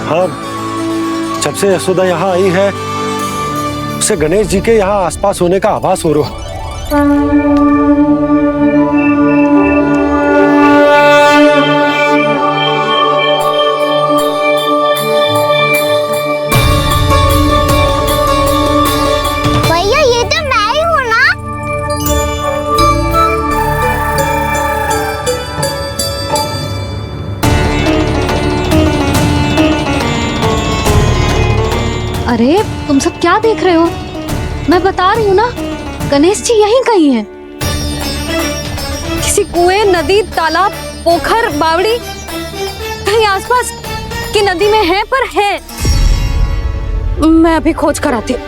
हाँ, जब से यशोदा यहाँ आई है उसे गणेश जी के यहाँ आसपास होने का आभास हो रहा। भैया ये तो मैं ही हूँ ना। अरे तुम सब क्या देख रहे हो? मैं बता रही हूँ ना, गणेश जी यहीं कहीं हैं। किसी कुएं, नदी, तालाब, पोखर, बावड़ी, कहीं आसपास की नदी में है, पर है। मैं अभी खोज कर आती हूँ।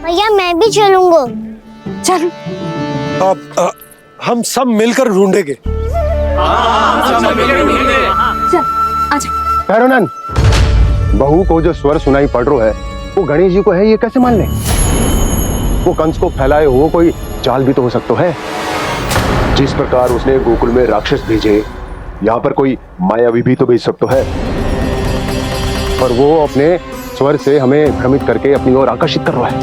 भैया मैं भी चलूंगा। चल। अब हम सब मिलकर ढूंढेंगे। चल, आजा। भैरवनाथ, बहू को जो स्वर सुनाई पड़ रहा है वो गणेश जी को है, ये कैसे मान ले? वो कंस को फैलाए हो कोई चाल भी तो हो सकता है। जिस प्रकार उसने गोकुल में राक्षस भेजे, यहाँ पर कोई मायावी भी तो भेज सकता है। और वो अपने स्वर से हमें भ्रमित करके अपनी ओर आकर्षित कर रहा है।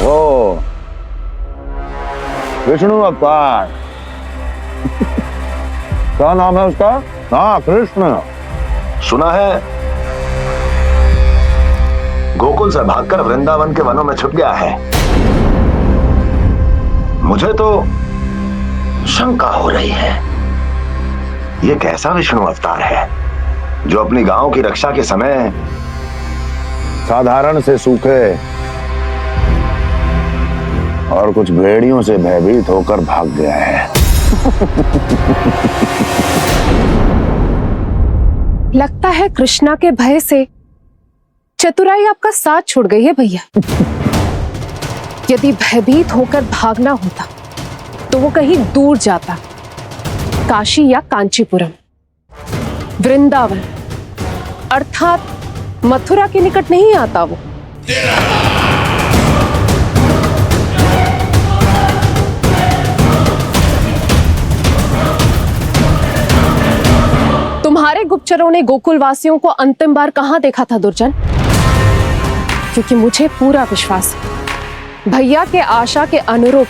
ओ विष्णु अवतार। क्या नाम है उसका? हाँ, कृष्ण। सुना है गोकुल से भागकर वृंदावन के वनों में छुप गया है। मुझे तो शंका हो रही है, ये कैसा विष्णु अवतार है जो अपनी गांव की रक्षा के समय साधारण से सूखे और कुछ भेड़ियों से भयभीत होकर भाग गया है। लगता है कृष्णा के भय से चतुराई आपका साथ छोड़ गई है भैया। यदि भयभीत होकर भागना होता तो वो कहीं दूर जाता, काशी या कांचीपुरम, वृंदावन अर्थात मथुरा के निकट नहीं आता वो। तुम्हारे गुप्तचरों ने गोकुल वासियों को अंतिम बार कहां देखा था दुर्जन? क्योंकि मुझे पूरा विश्वास है भैया के आशा के अनुरूप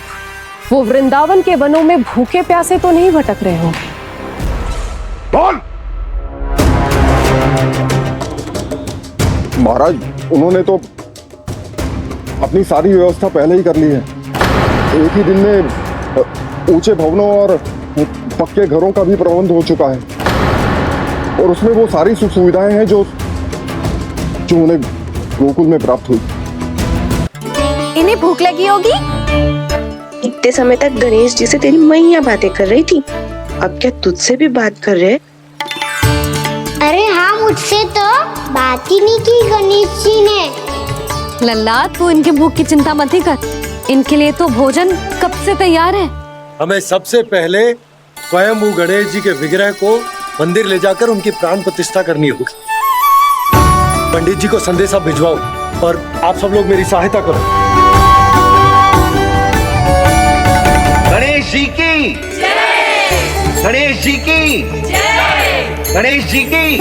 वो वृंदावन के वनों में भूखे प्यासे तो नहीं भटक रहे होंगे। बोल! महाराज, उन्होंने तो अपनी सारी व्यवस्था पहले ही कर ली है। एक ही दिन में ऊंचे भवनों और पक्के घरों का भी प्रबंध हो चुका है, और उसमें वो सारी सुख सुविधाएं हैं जो उन्हें गोकुल में प्राप्त हुई। इन्हें भूख लगी होगी। इतने समय तक गणेश जी से तेरी मैया बातें कर रही थी, अब क्या तुझसे भी बात कर रहे? अरे हाँ, मुझसे तो बात ही नहीं की गणेश जी ने। लल्ला, तू इनके भूख की चिंता मत ही कर, इनके लिए तो भोजन कब से तैयार है। हमें सबसे पहले स्वयं गणेश जी के विग्रह को मंदिर ले जाकर उनकी प्राण प्रतिष्ठा करनी होगी। पंडित जी को संदेशा भिजवाओ और आप सब लोग मेरी सहायता करो। गणेश जी की जय! गणेश जी की जय! गणेश जी की जय!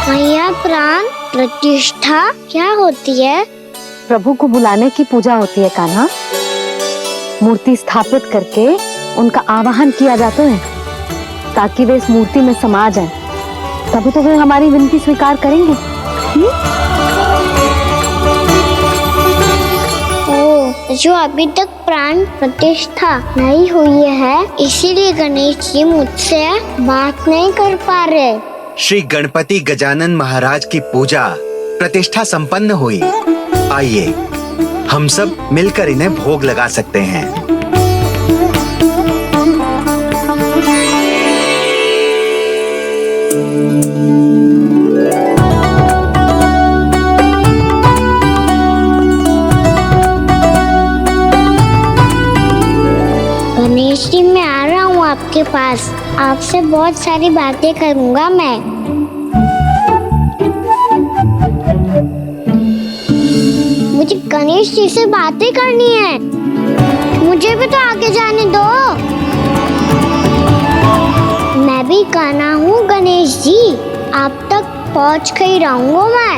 मैया, प्राण प्रतिष्ठा क्या होती है? प्रभु को बुलाने की पूजा होती है कान्हा। मूर्ति स्थापित करके उनका आवाहन किया जाता है। ताकि वे इस मूर्ति में समा जाएं। तभी तो वे हमारी विनती स्वीकार करेंगे। जो अभी तक प्राण प्रतिष्ठा नहीं हुई है, इसीलिए गणेश जी मुझसे बात नहीं कर पा रहे। श्री गणपति गजानन महाराज की पूजा प्रतिष्ठा संपन्न हुई। आइए हम सब मिलकर इन्हें भोग लगा सकते हैं। गणेश जी, मैं आ रहा हूँ आपके पास। आपसे बहुत सारी बातें करूँगा मैं। मुझे गणेश जी से बातें करनी है। मुझे भी तो आगे जाने दो। मैं भी कान्हा हूँ गणेश जी, आप तक पहुँच कर ही रहूँगा मैं।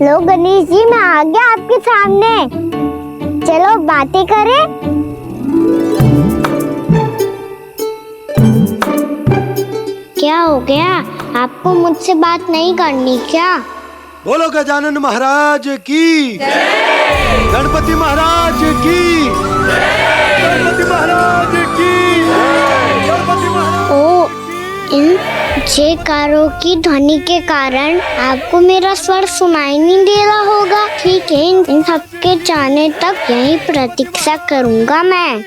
लो गणेश जी, मैं आ गया आपके सामने। चलो बातें करें। क्या हो गया? आपको मुझसे बात नहीं करनी क्या? बोलो गजानन महाराज की, गणपति महाराज की, गणपति महाराज की, गणपति महाराज। ओ, इन जयकारों की ध्वनि के कारण आपको मेरा स्वर सुनाई नहीं दे रहा होगा। ठीक है, इन सबके जाने तक यहीं प्रतीक्षा करूंगा मैं।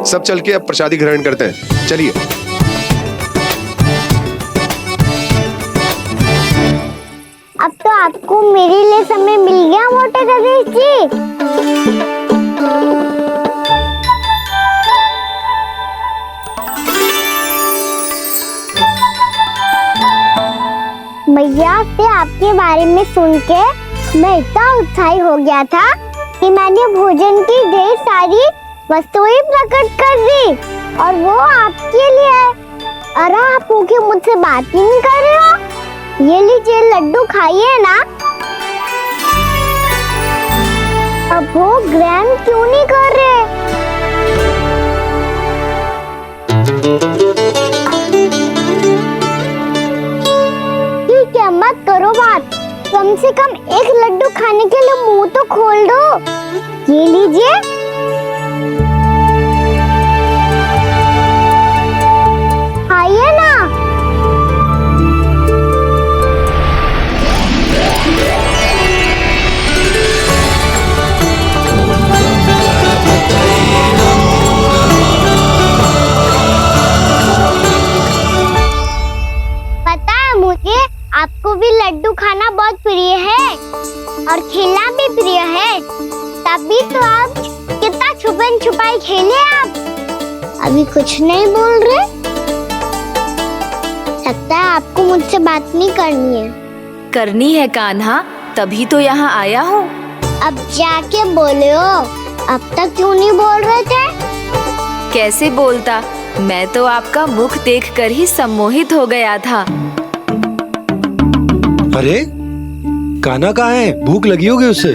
सब चल के अब प्रसादी ग्रहण करते हैं। चलिए। अब तो आपको मेरे लिए समय मिल गया मोटे गणेश जी। भैया से आपके बारे में सुन के मैं इतना उत्साही हो गया था कि मैंने भोजन की ढेर सारी वस्तुएं प्रकट कर दी, और वो आपके लिए। अरे आप भूखे मुझसे बात ही नहीं कर रहे हो। ये लीजिए लड्डू, खाइए ना। अब वो ग्रहण क्यों नहीं कर रहे? ठीक है, मत करो बात। कम से कम एक लड्डू खाने के लिए मुंह तो खोल दो। ये लीजिए। खाइए ना। पता है मुझे, आपको भी लड्डू खाना बहुत प्रिय है और खेलना भी प्रिय है। तभी तो आप कितना छुपन छुपाई खेले। आप अभी कुछ नहीं बोल रहे। लगता है आपको मुझसे बात नहीं करनी है। करनी है कान्हा, तभी तो यहाँ आया हूँ। अब जाके बोले हो। अब तक क्यों नहीं बोल रहे थे? कैसे बोलता, मैं तो आपका मुख देखकर ही सम्मोहित हो गया था। अरे कान्हा कहाँ है? भूख लगी होगी उसे।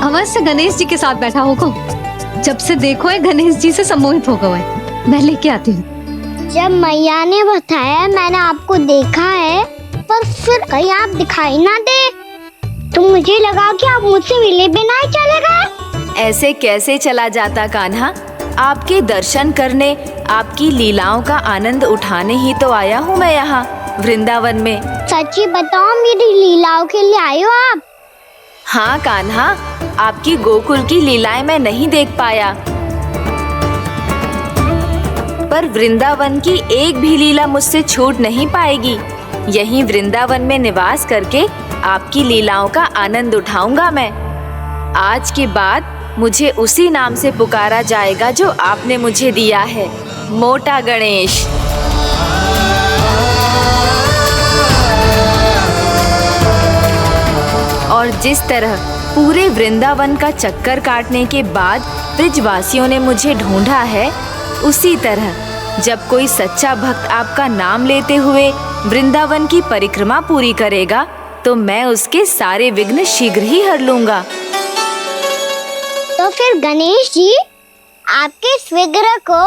अवश्य गणेश जी के साथ बैठा होगा। जब से देखो है गणेश जी से सम्मोहित हो गए। मैं लेके आती हूँ। जब मैया ने बताया मैंने आपको देखा है, पर फिर कहीं आप दिखाई ना दे, तो मुझे लगा कि आप मुझसे मिले बिना ही चले गए। ऐसे कैसे चला जाता कान्हा? आपके दर्शन करने, आपकी लीलाओं का आनंद उठाने ही तो आया हूँ मैं यहाँ वृंदावन में। सच्ची बताओ, मेरी लीलाओं के लिए आए हो आप? हाँ कान्हा, आपकी गोकुल की लीलाएं मैं नहीं देख पाया, पर वृंदावन की एक भी लीला मुझसे छूट नहीं पाएगी। यहीं वृंदावन में निवास करके आपकी लीलाओं का आनंद उठाऊंगा मैं। आज के बाद मुझे उसी नाम से पुकारा जाएगा जो आपने मुझे दिया है, मोटा गणेश। और जिस तरह पूरे वृंदावन का चक्कर काटने के बाद ब्रिजवासियों ने मुझे ढूंढा है, उसी तरह जब कोई सच्चा भक्त आपका नाम लेते हुए वृंदावन की परिक्रमा पूरी करेगा, तो मैं उसके सारे विघ्न शीघ्र ही हर लूंगा। तो फिर गणेश जी आपके इस विग्रह को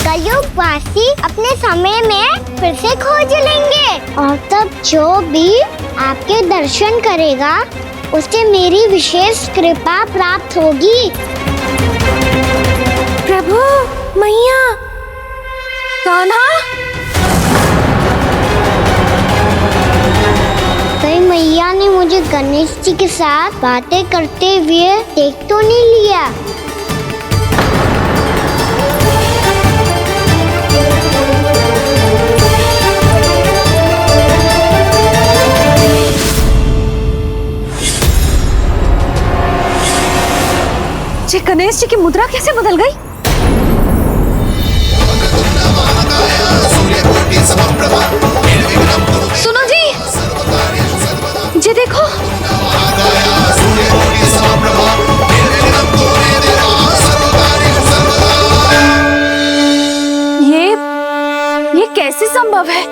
कलयुग वासी अपने समय में फिर से खोज लेंगे और तब जो भी आपके दर्शन करेगा उसे मेरी विशेष कृपा प्राप्त होगी। प्रभु, मैया, कान्हा, कहीं मैया ने मुझे गणेश जी के साथ बातें करते हुए देख तो नहीं लिया? ये गणेश जी की मुद्रा कैसे बदल गई? सुनो जी, ये देखो। ये कैसे संभव है?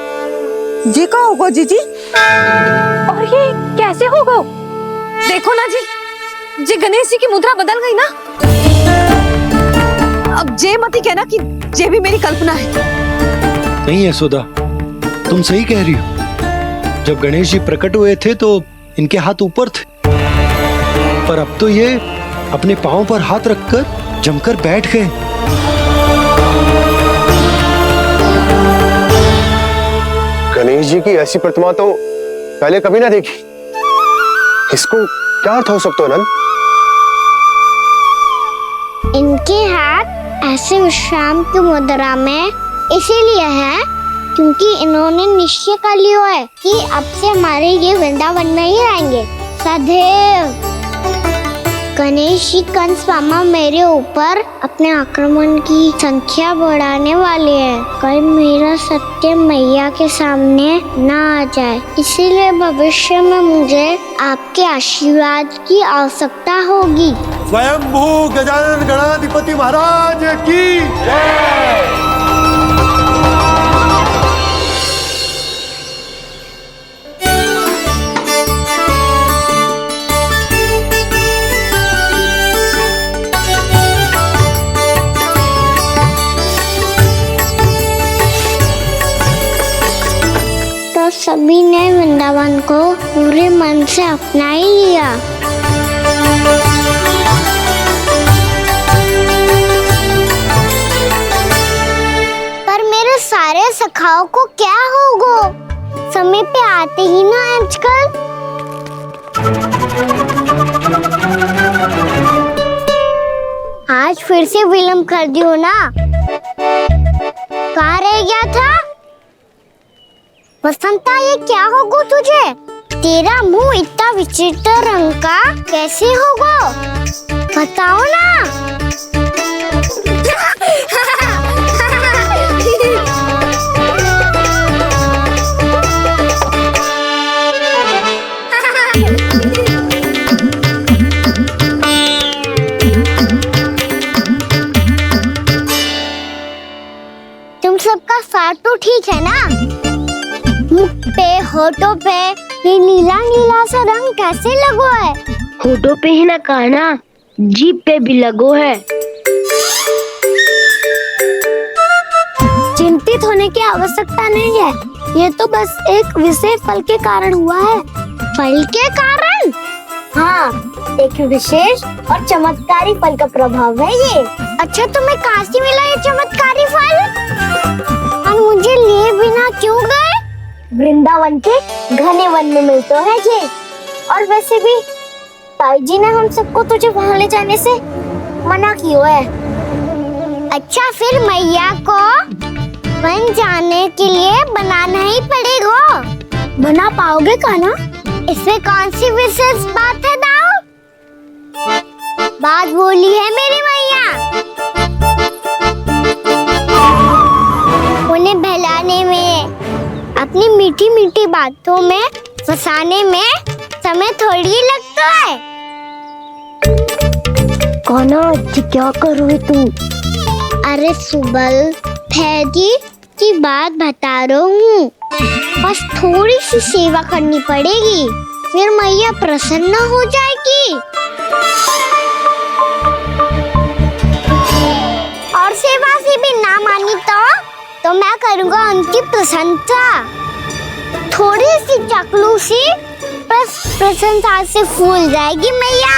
जी का होगा जीजी? और ये कैसे होगा? देखो ना जी, जी गणेश जी की मुद्रा बदल गई ना। अब जे मत ही कहना कि ये भी मेरी कल्पना है। नहीं यशोदा, तुम सही कह रही हो। जब गणेश जी प्रकट हुए थे तो इनके हाथ ऊपर थे, पर अब तो ये अपने पांव पर हाथ रखकर जमकर बैठ गए। गणेश जी की ऐसी प्रतिमा तो पहले कभी ना देखी। इसको क्या अर्थ हो सकता है नंद? इनके हाथ ऐसे विश्राम की मुद्रा में इसीलिए है क्योंकि इन्होंने निश्चय कर लिया है कि अब से हमारे ये वृंदावन में ही रहेंगे सदैव। गणेश जी कंस मामा मेरे ऊपर अपने आक्रमण की संख्या बढ़ाने वाले हैं। कहीं मेरा सत्य मैया के सामने ना आ जाए, इसीलिए भविष्य में मुझे आपके आशीर्वाद की आवश्यकता होगी। स्वयंभू गजानन गणाधिपति महाराज की जय। तो सभी ने वृंदावन को पूरे मन से अपना ही लिया। पर मेरे सारे सखाओं को क्या होगा? समय पे आते ही ना आजकल। आज फिर से विलम्ब कर दियो ना। कहाँ रह गया था? वसंता, ये क्या होगा तुझे? तेरा मुंह इतना विचित्र रंग का कैसे होगा? बताओ ना। तुम सबका साथ तो ठीक है ना? मुख पे, होठों पे ये नीला नीला सा रंग कैसे लगो है? होठों पे ही ना कान्हा, जीभ पे भी लगो है। चिंतित होने की आवश्यकता नहीं है। ये तो बस एक विशेष फल के कारण हुआ है। फल के कारण? हाँ, एक विशेष और चमत्कारी फल का प्रभाव है ये। अच्छा, तुम्हें कहाँ से मिला ये चमत्कारी फल? और मुझे लिए बिना क्यों गए? वृंदावन के घने वन में मिलते हैं ये। और वैसे भी ताई जी ने हम सबको तुझे वहाँ ले जाने से मना किया है। अच्छा, फिर मैया को वन जाने के लिए बनाना ही पड़ेगा। बना पाओगे कान्हा? इसमें कौन सी विशेष बात है दाऊ? बात बोली है मेरी मैया। उन्हें बहलाने में, अपनी मीठी मीठी बातों में फंसाने में समय थोड़ी लगता है। कान्हा, क्या करो तू? अरे सुबल, फैदी की बात बता रहा हूँ। बस थोड़ी सी सेवा करनी पड़ेगी। फिर मैया प्रसन्न हो जाएगी। और सेवा से भी ना मानी तो मैं करूँगा उनकी प्रशंसा। थोड़ी सी चाकलूसी बस प्रशंसा से फूल जाएगी मैया।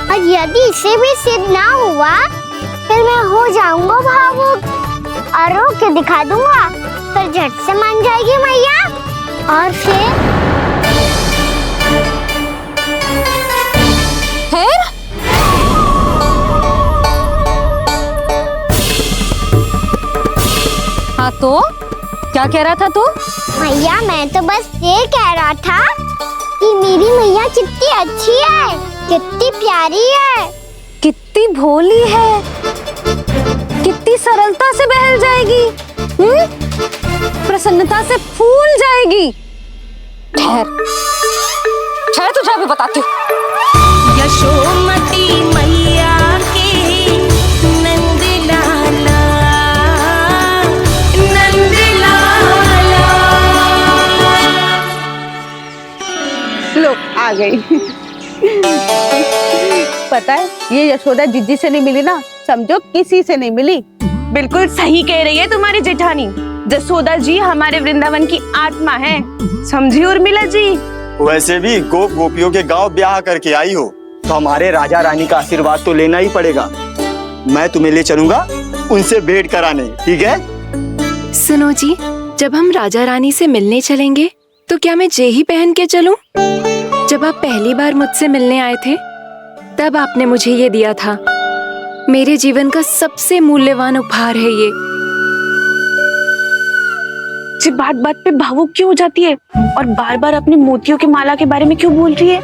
और यदि इसे भी सिद्ध ना हुआ फिर मैं हो जाऊंगा भावुक और रो के दिखा दूंगा, फिर झट से मान जाएगी मैया। और फिर हाँ तो क्या कह रहा था तू? मैया मैं तो बस ये कह रहा था कि मेरी मैया कितनी अच्छी है, कितनी प्यारी है, कितनी भोली है, कितनी सरलता से बहल जाएगी, प्रसन्नता से फूल जाएगी। ठहर तुझे भी बताती हूँ। यशोमती मैया के नंद लाला, नंद लाला। लो आ गई। पता है ये यशोदा जीजी से नहीं मिली ना, समझो किसी से नहीं मिली। बिल्कुल सही कह रही है तुम्हारी जेठानी। जसोदा जी हमारे वृंदावन की आत्मा है, समझी उर्मिला जी। वैसे भी गोप गोपियों के गांव ब्याह करके आई हो तो हमारे राजा रानी का आशीर्वाद तो लेना ही पड़ेगा। मैं तुम्हें ले चलूंगा उनसे भेंट कराने, ठीक है? सुनो जी, जब हम राजा रानी से मिलने चलेंगे तो क्या मैं जे ही पहन के चलूं? जब आप पहली बार मुझसे मिलने आए थे तब आपने मुझे ये दिया था। मेरे जीवन का सबसे मूल्यवान उपहार है ये। बात बात पे भावुक क्यों हो जाती है और बार बार अपनी मोतियों की माला के बारे में क्यों बोल रही है?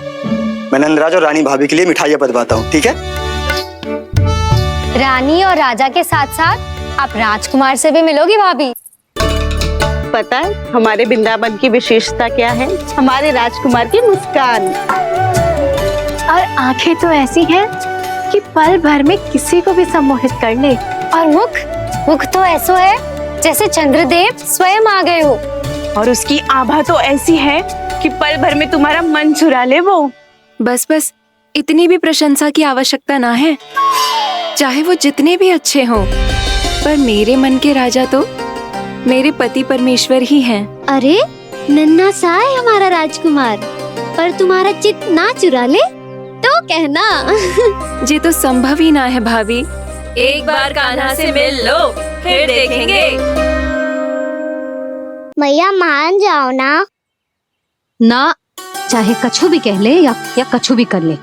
मैं नंदराज और रानी भाभी के लिए मिठाइयाँ बंटवाता हूँ, ठीक है? रानी और राजा के साथ साथ आप राजकुमार से भी मिलोगी भाभी। पता है हमारे वृंदावन की विशेषता क्या है? हमारे राजकुमार की मुस्कान और आंखें तो ऐसी हैं कि पल भर में किसी को भी सम्मोहित कर ले। और मुख तो ऐसा है जैसे चंद्रदेव स्वयं आ गए हो। और उसकी आभा तो ऐसी है कि पल भर में तुम्हारा मन चुरा ले वो। बस इतनी भी प्रशंसा की आवश्यकता ना है, चाहे वो जितने भी अच्छे हों, पर मेरे मन के राजा तो मेरे पति परमेश्वर ही हैं। अरे नन्हा सा है हमारा राजकुमार, पर तुम्हारा चित्त ना चुरा ले तो कहना। ये तो संभव ही ना है भाभी। एक बार कान्हा से मिल लो फिर देखेंगे। मैया मान जाओ ना। ना चाहे कछु भी कह ले या कछु भी कर ले,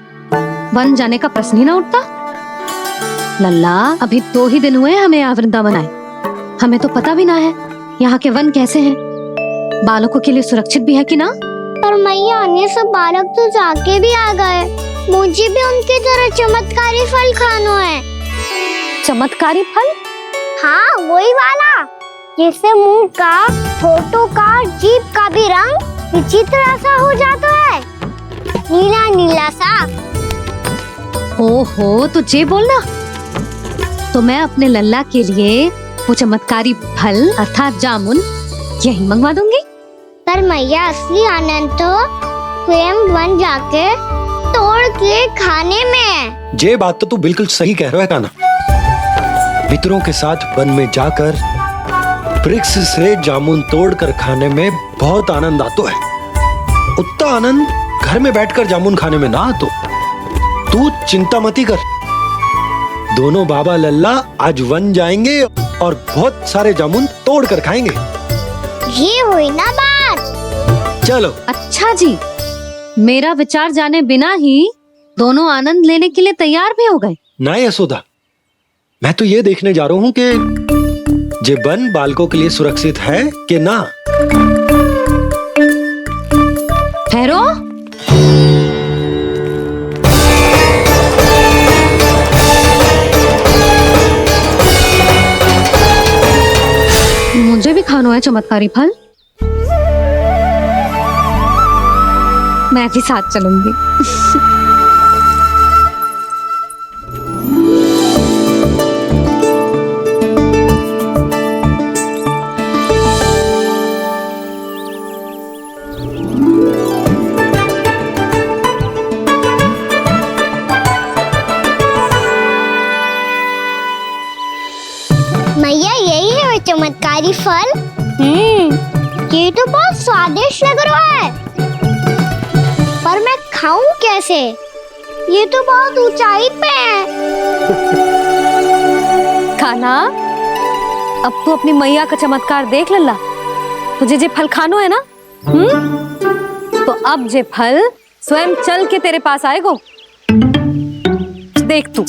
वन जाने का प्रश्न ही ना उठता। लल्ला अभी 2 ही दिन हुए हमें यहाँ वृंदावन आए, हमें तो पता भी ना है यहाँ के वन कैसे हैं, बालकों के लिए सुरक्षित भी है कि ना। पर मैया अन्य सब बालक तो जाके भी आ गए, मुझे भी उनकी तरह चमत्कारी फल खाना है। चमत्कारी फल? हाँ वही वाला जिससे मुंह का, होठों का, जीभ का भी रंग विचित्र सा हो जाता है, नीला नीला सा। ओहो तो जे बोलना, तो मैं अपने लल्ला के लिए वो चमत्कारी फल अर्थात जामुन यही मंगवा दूंगी। पर मैया असली आनंद तो स्वयं वन जाके तोड़ के खाने में। ये बात तो तू बिल्कुल सही कह रहा है कान्हा। मित्रों के साथ वन में जाकर वृक्ष से जामुन तोड़कर खाने में बहुत आनंद आता है। उतना आनंद घर में बैठकर जामुन खाने में ना आतो। तू चिंता मती कर, दोनों बाबा लल्ला आज वन जाएंगे और बहुत सारे जामुन तोड़कर खाएंगे। ये हुई ना बात। चलो। अच्छा जी, मेरा विचार जाने बिना ही दोनों आनंद लेने के लिए तैयार भी हो गए। ना यशोदा, मैं तो ये देखने जा रहा हूँ कि ये वन बालकों के लिए सुरक्षित है कि ना। ठहरो, मुझे भी खाना है चमत्कारी फल, मैं भी साथ चलूंगी। स्वादिष्ट लग रहा है, पर मैं खाऊं कैसे? ये तो बहुत ऊंचाई पे है। खाना, अब तू अपनी मैया का चमत्कार देख लल्ला। तुझे जे फल खानो है ना, तो अब जे फल स्वयं चल के तेरे पास आएगो। देख तू।